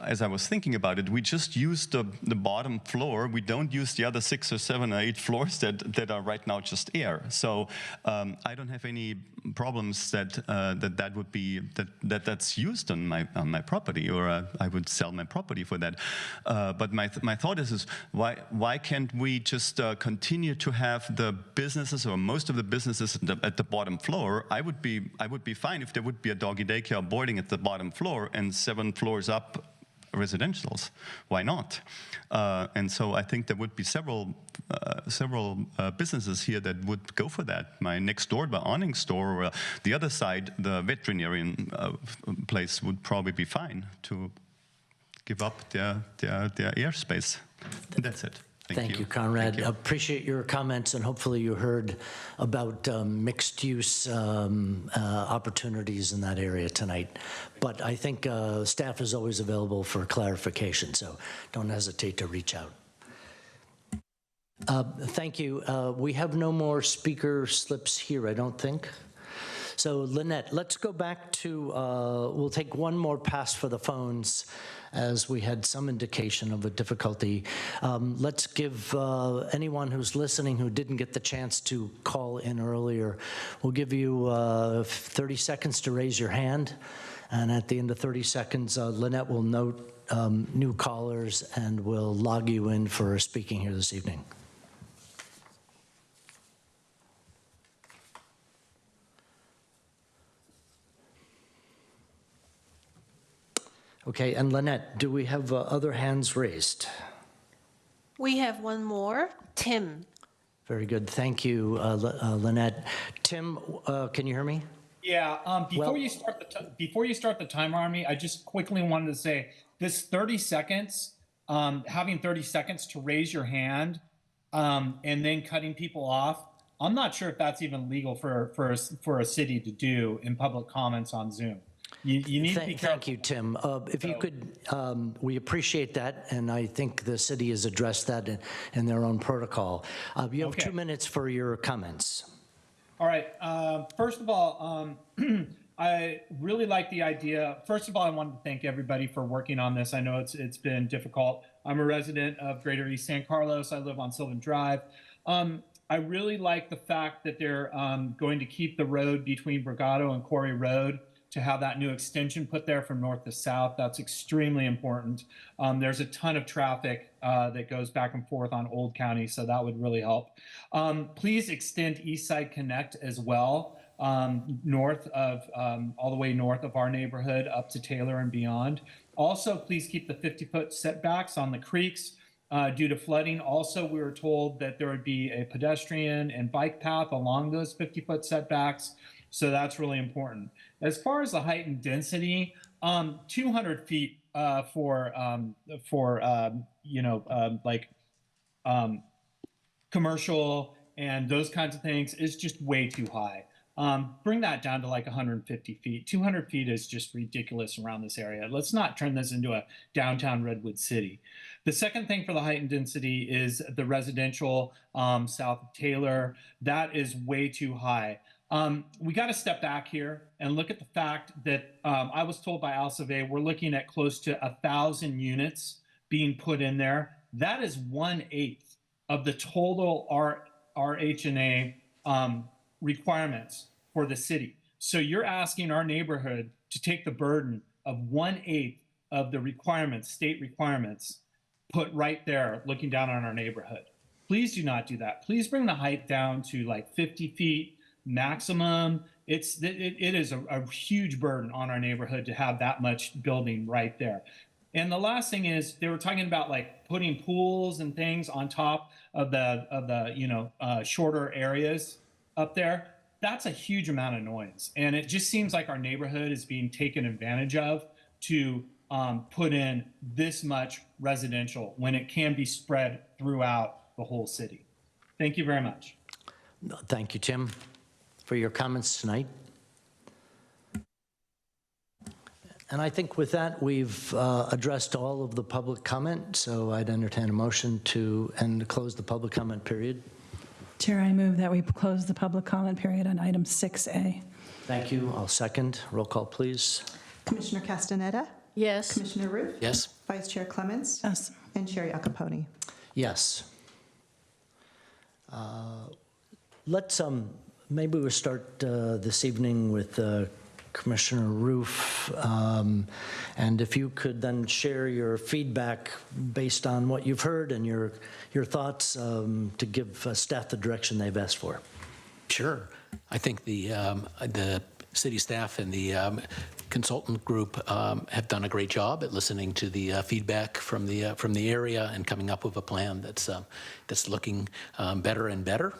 as I was thinking about it, we just use the bottom floor. We don't use the other 6 or 7 or 8 floors that are right now just air. So I don't have any problems that would be that's used on my property, or I would sell my property for that. But my thought is why can't we just continue to have the businesses, or most of the businesses at the bottom floor? I would be fine if there would be a doggy daycare or boarding at the bottom floor and 7 floors up residentials. Why not? And so I think there would be several businesses here that would go for that. My next door, the awning store, or the other side, the veterinarian place would probably be fine to give up their airspace. That's it. Thank you, Conrad. Thank you. Appreciate your comments, and hopefully you heard about mixed-use opportunities in that area tonight. But I think staff is always available for clarification, so don't hesitate to reach out. Thank you. We have no more speaker slips here, I don't think. So, Lynette, let's go back to, we'll take one more pass for the phones, as we had some indication of a difficulty. Let's give anyone who's listening who didn't get the chance to call in earlier, we'll give you 30 seconds to raise your hand. And at the end of 30 seconds, Lynette will note new callers and will log you in for speaking here this evening. Okay, and Lynette, do we have other hands raised? We have one more, Tim. Very good, thank you, Lynette. Tim, can you hear me? Yeah, before you start the timer on me, I just quickly wanted to say this 30 seconds, having 30 seconds to raise your hand and then cutting people off, I'm not sure if that's even legal for a city to do in public comments on Zoom. You need to be careful. Thank you, Tim. If you could, we appreciate that, and I think the city has addressed that in their own protocol. You have 2 minutes for your comments. All right. First of all, I really like the idea. First of all, I wanted to thank everybody for working on this. I know it's been difficult. I'm a resident of Greater East San Carlos. I live on Sylvan Drive. I really like the fact that they're going to keep the road between Brigado and Quarry Road, to have that new extension put there from north to south. That's extremely important. There's a ton of traffic that goes back and forth on Old County, so that would really help. Please extend Eastside Connect as well. north of, all the way north of our neighborhood up to Taylor and beyond. Also, please keep the 50-foot setbacks on the creeks due to flooding. Also, we were told that there would be a pedestrian and bike path along those 50-foot setbacks. So that's really important. As far as the height and density, 200 feet for commercial and those kinds of things is just way too high. Bring that down to like 150 feet. 200 feet is just ridiculous around this area. Let's not turn this into a downtown Redwood City. The second thing for the height and density is the residential south of Taylor. That is way too high. We got to step back here and look at the fact that I was told by Alcivay we're looking at close to 1,000 units being put in there. That is 1/8 of the total RHNA requirements for the city. So you're asking our neighborhood to take the burden of 1/8 of the requirements, state requirements, put right there looking down on our neighborhood. Please do not do that. Please bring the height down to like 50 feet maximum. It is a huge burden on our neighborhood to have that much building right there. And the last thing is they were talking about like putting pools and things on top of the shorter areas up there. That's a huge amount of noise. And it just seems like our neighborhood is being taken advantage of to put in this much residential when it can be spread throughout the whole city. Thank you very much. Thank you, Tim, for your comments tonight. And I think with that, we've addressed all of the public comment, so I'd entertain a motion to close the public comment period. Chair, I move that we close the public comment period on item 6A. Thank you. I'll second. Roll call, please. Commissioner Castaneda? Yes. Commissioner Roof? Yes. Vice Chair Clements? Yes. And Chair Iacoponi? Yes. Let's maybe we'll start this evening with Commissioner Roof, and if you could then share your feedback based on what you've heard and your thoughts to give staff the direction they've asked for. Sure. I think the city staff and the consultant group have done a great job at listening to the feedback from the area and coming up with a plan that's looking better and better.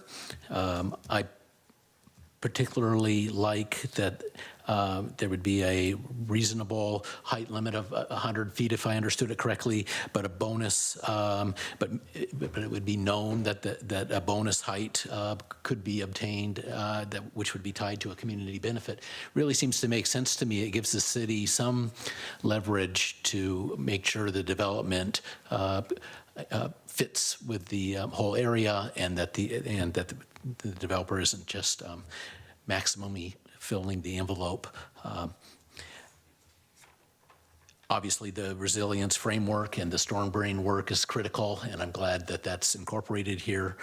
I particularly like that there would be a reasonable height limit of 100 feet, if I understood it correctly, but a bonus, but it would be known that a bonus height could be obtained, which would be tied to a community benefit. Really seems to make sense to me. It gives the city some leverage to make sure the development fits with the whole area, and that the developer isn't just maximally filling the envelope. Obviously, the resilience framework and the storm brain work is critical, and I'm glad that that's incorporated here.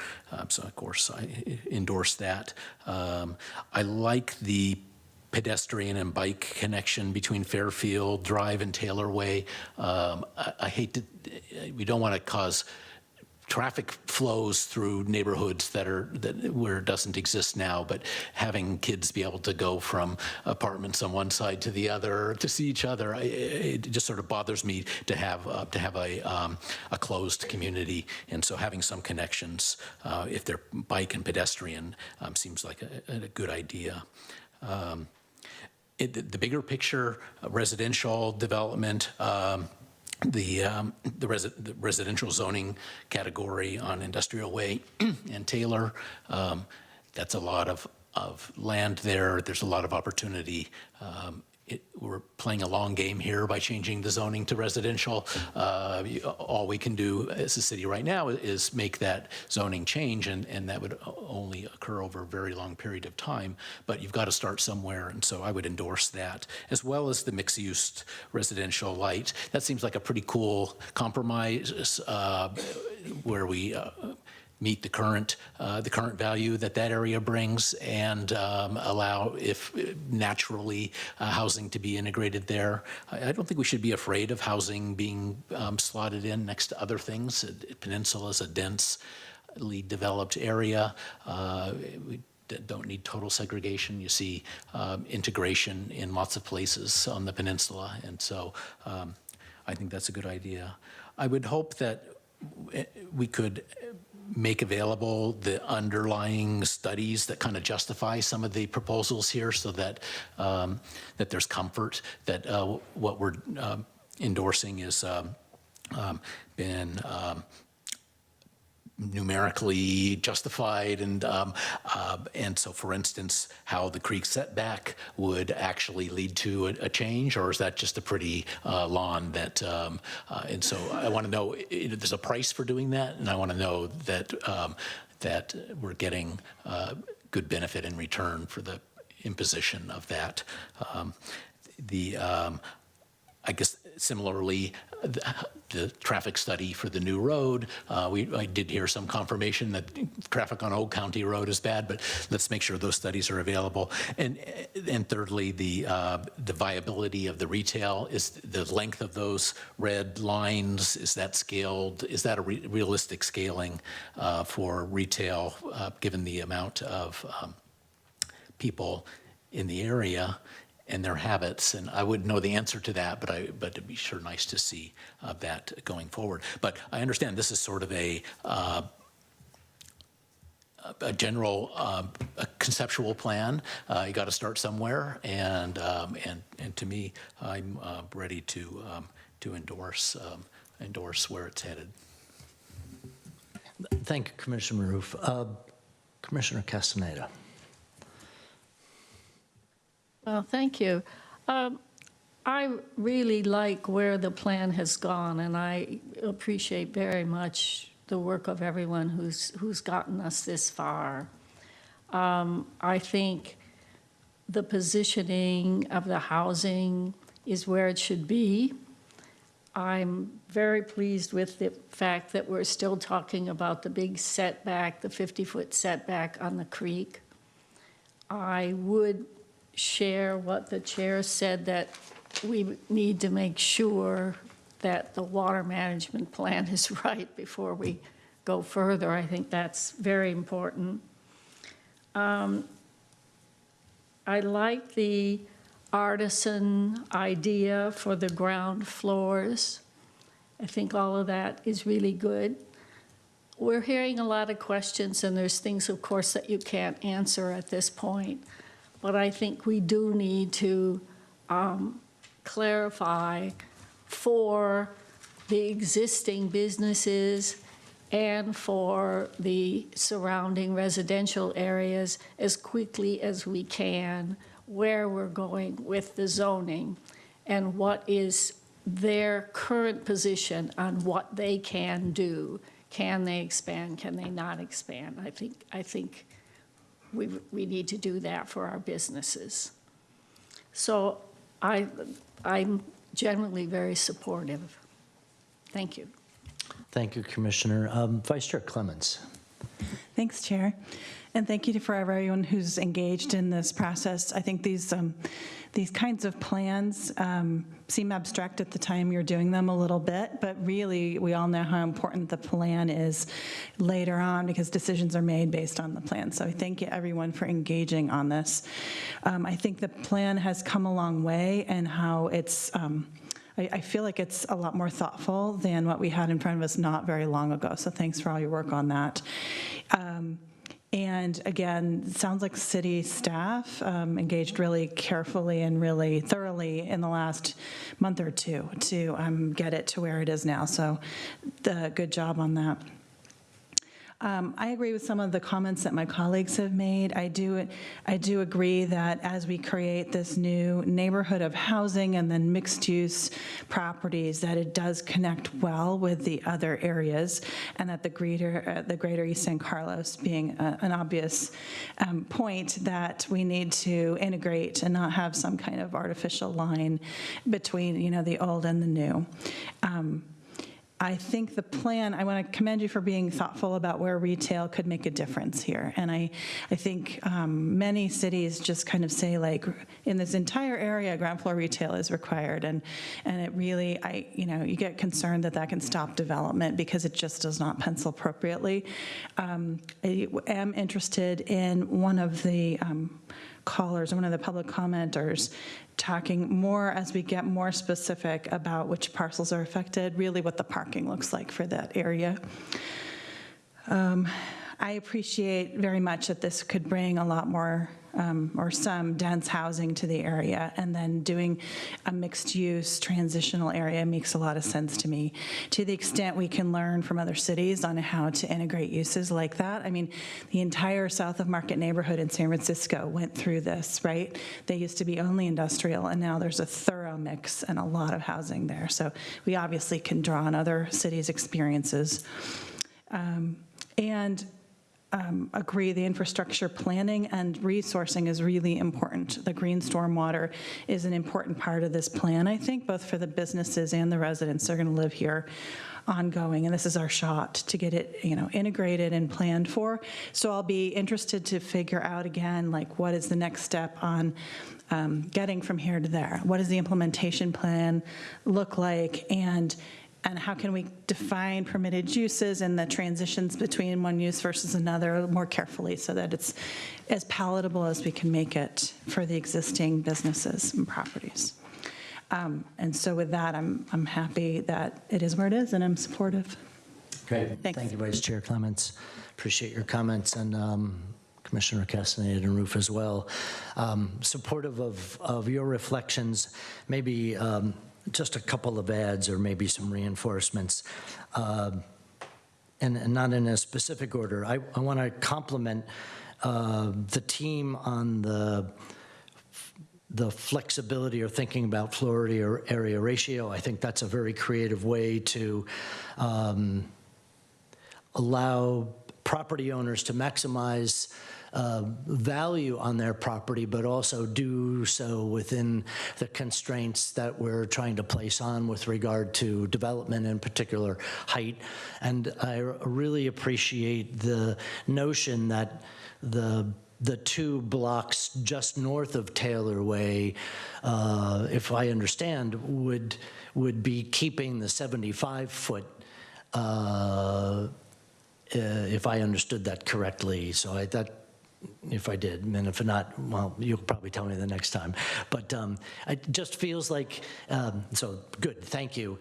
So, of course, I endorse that. I like the pedestrian and bike connection between Fairfield Drive and Taylor Way. I hate to, we don't want to cause traffic flows through neighborhoods where it doesn't exist now, but having kids be able to go from apartments on one side to the other to see each other, it just sort of bothers me to have a closed community. And so having some connections, if they're bike and pedestrian, seems like a good idea. The bigger picture, residential development, the residential zoning category on Industrial Way and Taylor, that's a lot of land there. There's a lot of opportunity. We're playing a long game here by changing the zoning to residential. All we can do as a city right now is make that zoning change, and that would only occur over a very long period of time. But you've got to start somewhere, and so I would endorse that, as well as the mixed-use residential light. That seems like a pretty cool compromise where we meet the current value that area brings, and allow, if naturally, housing to be integrated there. I don't think we should be afraid of housing being slotted in next to other things. Peninsula is a densely developed area. We that don't need total segregation. You see integration in lots of places on the peninsula, and so I think that's a good idea. I would hope that we could make available the underlying studies that kind of justify some of the proposals here, so that that there's comfort that what we're endorsing is been numerically justified, and so, for instance, how the creek setback would actually lead to a change, or is that just a pretty lawn that? And so, I want to know, there's a price for doing that, and I want to know that that we're getting good benefit in return for the imposition of that. I guess similarly, the traffic study for the new road, I did hear some confirmation that traffic on Old County Road is bad, but let's make sure those studies are available. And thirdly, the viability of the retail, is the length of those red lines, is that scaled? Is that a realistic scaling for retail, given the amount of people in the area and their habits? And I wouldn't know the answer to that, but it'd be sure nice to see that going forward. But I understand this is sort of a general, a conceptual plan. You got to start somewhere, and to me, I'm ready to endorse where it's headed. Thank you, Commissioner Roof. Commissioner Castaneda. Well, thank you. I really like where the plan has gone, and I appreciate very much the work of everyone who's gotten us this far. I think the positioning of the housing is where it should be. I'm very pleased with the fact that we're still talking about the big setback, the 50-foot setback on the creek. I would share what the chair said, that we need to make sure that the water management plan is right before we go further. I think that's very important. I like the artisan idea for the ground floors. I think all of that is really good. We're hearing a lot of questions, and there's things, of course, that you can't answer at this point. But I think we do need to clarify for the existing businesses and for the surrounding residential areas as quickly as we can where we're going with the zoning and what is their current position on what they can do. Can they expand? Can they not expand? I think we need to do that for our businesses. So I'm generally very supportive. Thank you. Thank you, Commissioner. Vice Chair Clemens. Thanks, Chair. And thank you for everyone who's engaged in this process. I think these kinds of plans seem abstract at the time you're doing them a little bit, but really we all know how important the plan is later on, because decisions are made based on the plan. So I thank you everyone for engaging on this. I think the plan has come a long way, and how it's I feel like it's a lot more thoughtful than what we had in front of us not very long ago. So thanks for all your work on that. And again, it sounds like city staff engaged really carefully and really thoroughly in the last month or two to get it to where it is now. So good job on that. I agree with some of the comments that my colleagues have made. I do agree that as we create this new neighborhood of housing and then mixed-use properties, that it does connect well with the other areas, and that the greater East San Carlos being an obvious point that we need to integrate and not have some kind of artificial line between the old and the new. I think the plan, I want to commend you for being thoughtful about where retail could make a difference here. And I think many cities just kind of say, like, in this entire area, ground floor retail is required. And it really, you get concerned that can stop development because it just does not pencil appropriately. I am interested in one of the callers, one of the public commenters, talking more as we get more specific about which parcels are affected, really what the parking looks like for that area. I appreciate very much that this could bring a lot more or some dense housing to the area, and then doing a mixed-use transitional area makes a lot of sense to me. To the extent we can learn from other cities on how to integrate uses like that. I mean, the entire South of Market neighborhood in San Francisco went through this, right? They used to be only industrial, and now there's a thorough mix and a lot of housing there. So we obviously can draw on other cities' experiences. Agree, the infrastructure planning and resourcing is really important. The green stormwater is an important part of this plan, I think, both for the businesses and the residents that are going to live here ongoing. And this is our shot to get it, integrated and planned for. So I'll be interested to figure out again, like, what is the next step on getting from here to there? What does the implementation plan look like? And how can we define permitted uses and the transitions between one use versus another more carefully so that it's as palatable as we can make it for the existing businesses and properties. And so with that, I'm happy that it is where it is, and I'm supportive. Great. Thanks. Thank you, Vice Chair Clements. Appreciate your comments, and Commissioner Castaneda and Roof as well. Supportive of your reflections, maybe just a couple of adds or maybe some reinforcements, and not in a specific order. I want to compliment the team on the flexibility or thinking about floor area ratio. I think that's a very creative way to allow property owners to maximize value on their property, but also do so within the constraints that we're trying to place on with regard to development, in particular height. And I really appreciate the notion that the two blocks just north of Taylor Way, if I understand, would be keeping the 75-foot, if I understood that correctly. So if I did, and if not, well, you'll probably tell me the next time. But it just feels like, so good, thank you.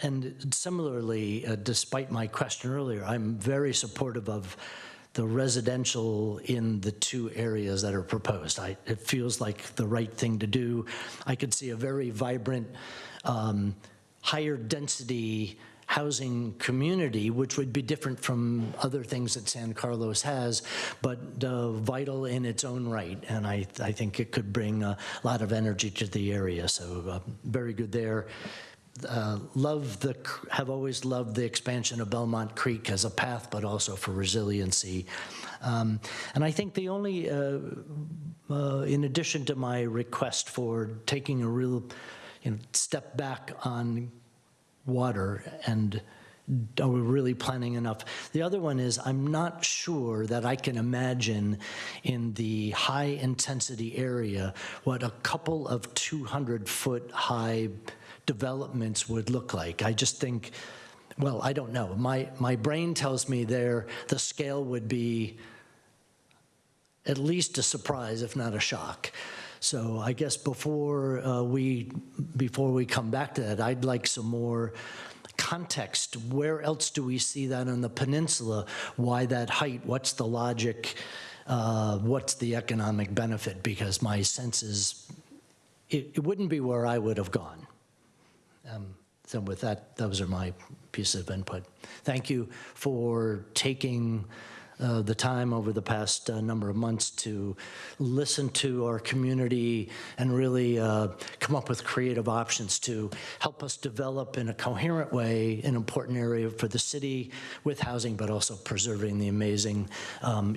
And similarly, despite my question earlier, I'm very supportive of the residential in the two areas that are proposed. It feels like the right thing to do. I could see a very vibrant, higher density housing community, which would be different from other things that San Carlos has, but vital in its own right. And I think it could bring a lot of energy to the area. So very good there. Have always loved the expansion of Belmont Creek as a path, but also for resiliency. And I think the only, in addition to my request for taking a real step back on water, and are we really planning enough? The other one is, I'm not sure that I can imagine in the high intensity area what a couple of 200-foot high developments would look like. I just think, well, I don't know. My brain tells me the scale would be at least a surprise, if not a shock. So I guess before we come back to that, I'd like some more context. Where else do we see that on the peninsula? Why that height? What's the logic? What's the economic benefit? Because my sense is it wouldn't be where I would have gone. So with that, those are my pieces of input. Thank you for taking the time over the past number of months to listen to our community and really come up with creative options to help us develop in a coherent way an important area for the city with housing, but also preserving the amazing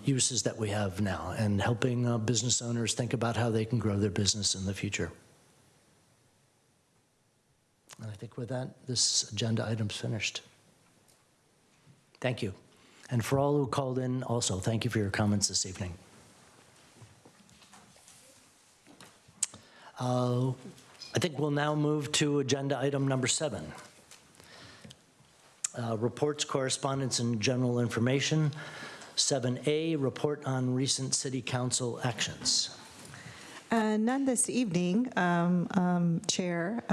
uses that we have now and helping business owners think about how they can grow their business in the future. And I think with that, this agenda item's finished. Thank you. And for all who called in, also, thank you for your comments this evening. I think we'll now move to agenda item number 7. Reports, correspondence, and general information. 7A, report on recent city council actions. None this evening, Chair.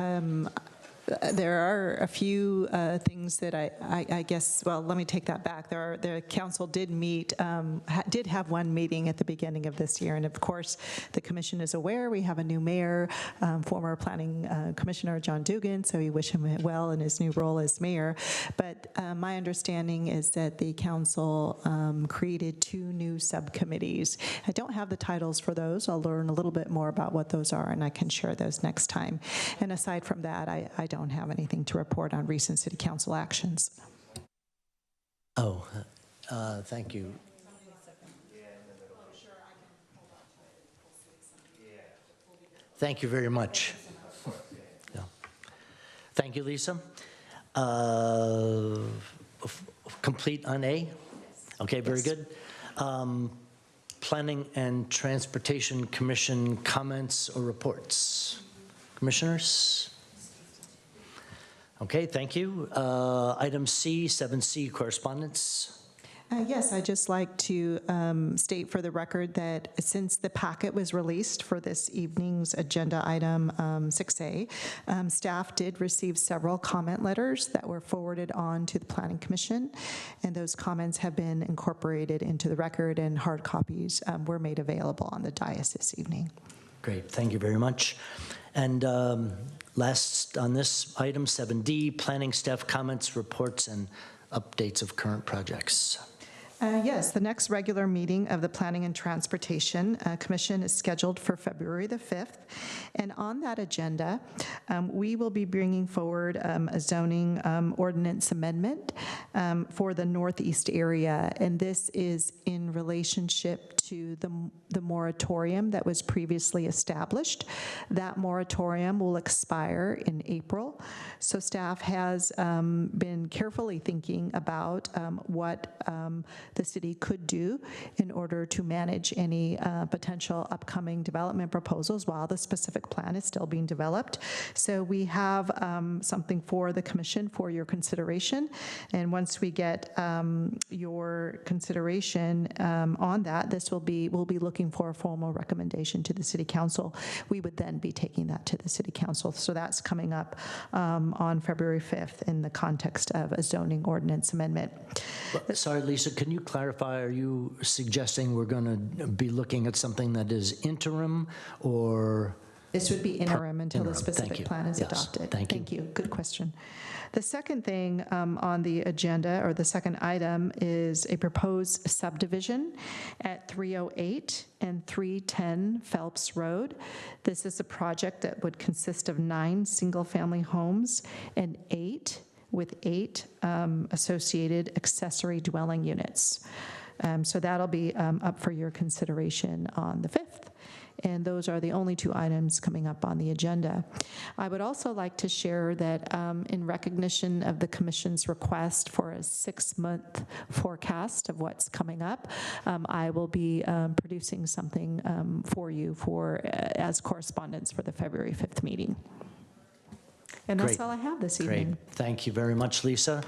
There are a few things that I guess, well, let me take that back. The council did meet, did have one meeting at the beginning of this year, and of course, the commission is aware we have a new mayor, former planning commissioner John Dugan, so we wish him well in his new role as mayor. But my understanding is that the council created 2 new subcommittees. I don't have the titles for those. I'll learn a little bit more about what those are, and I can share those next time. And aside from that, I don't have anything to report on recent city council actions. Oh, thank you. Thank you very much. Yeah. Thank you, Lisa. Complete on A? Okay, very good. Planning and Transportation Commission comments or reports? Commissioners? Okay, thank you. Item C, 7C, correspondence. Yes, I'd just like to state for the record that since the packet was released for this evening's agenda item 6A, staff did receive several comment letters that were forwarded on to the Planning Commission, and those comments have been incorporated into the record, and hard copies were made available on the dais this evening. Great, thank you very much. And last on this item, 7D, planning staff comments, reports, and updates of current projects. Yes, the next regular meeting of the Planning and Transportation Commission is scheduled for February the 5th. And on that agenda, we will be bringing forward a zoning ordinance amendment for the northeast area. And this is in relationship to the moratorium that was previously established. That moratorium will expire in April. So staff has been carefully thinking about what the city could do in order to manage any potential upcoming development proposals while the specific plan is still being developed. So we have something for the commission for your consideration. And once we get your consideration on that, we'll be looking for a formal recommendation to the city council. We would then be taking that to the city council. So that's coming up on February 5th in the context of a zoning ordinance amendment. Sorry, Lisa, can you clarify, are you suggesting we're going to be looking at something that is interim or? This would be interim until the specific plan is Yes, adopted. Thank you. Good question. The second thing on the agenda, or the second item, is a proposed subdivision at 308 and 310 Phelps Road. This is a project that would consist of 9 single-family homes and 8 associated accessory dwelling units. So that'll be up for your consideration on the 5th. And those are the only 2 items coming up on the agenda. I would also like to share that in recognition of the Commission's request for a 6-month forecast of what's coming up, I will be producing something for you as correspondence for the February 5th meeting. And that's all I have this evening. Great. Thank you very much, Lisa.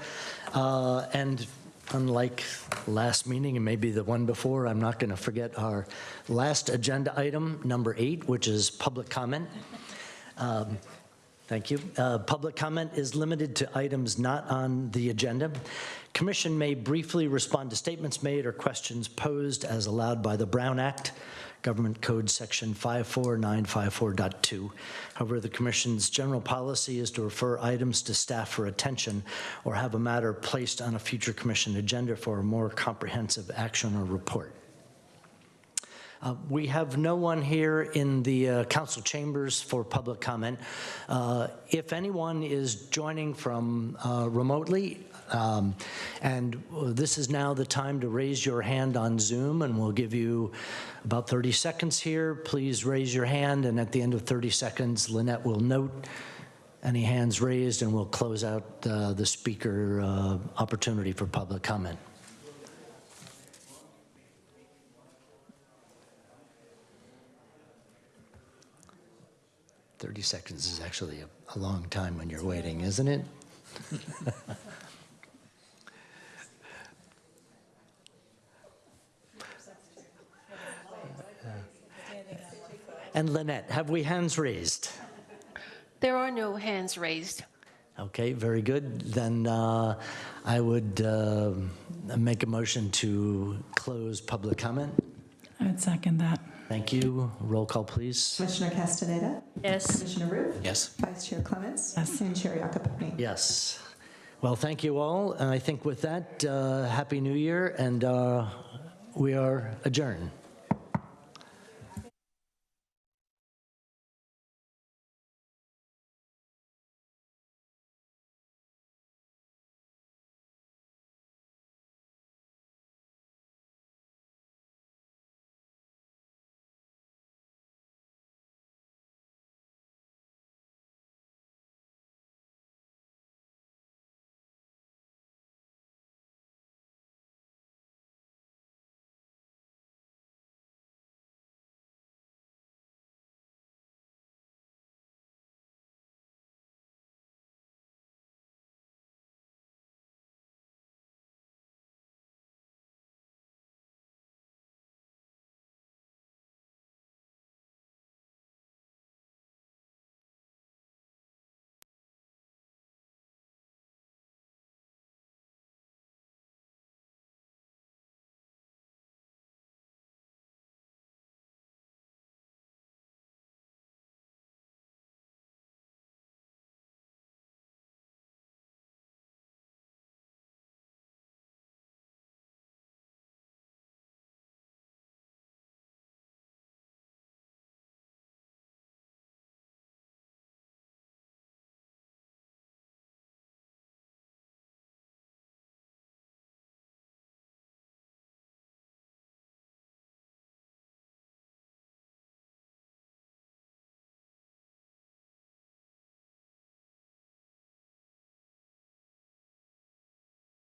And unlike last meeting and maybe the one before, I'm not going to forget our last agenda item, number 8, which is public comment. Thank you. Public comment is limited to items not on the agenda. Commission may briefly respond to statements made or questions posed as allowed by the Brown Act, Government Code Section 54954.2. However, the Commission's general policy is to refer items to staff for attention or have a matter placed on a future Commission agenda for a more comprehensive action or report. We have no one here in the council chambers for public comment. If anyone is joining from remotely, and this is now the time to raise your hand on Zoom, and we'll give you about 30 seconds here. Please raise your hand, and at the end of 30 seconds, Lynette will note Any hands raised, and we'll close out the speaker opportunity for public comment. "30 seconds is actually a long time when you're waiting, isn't it?" And Lynette, have we hands raised? There are no hands raised. Okay, very good. Then I would make a motion to close public comment. I would second that. Thank you. Roll call, please. Commissioner Castaneda? Yes. Commissioner Roof? Yes. Vice Chair Clements? Yes. And Chair Yakuponi? Yes. Well, thank you all. And I think with that, Happy New Year, and we are adjourned.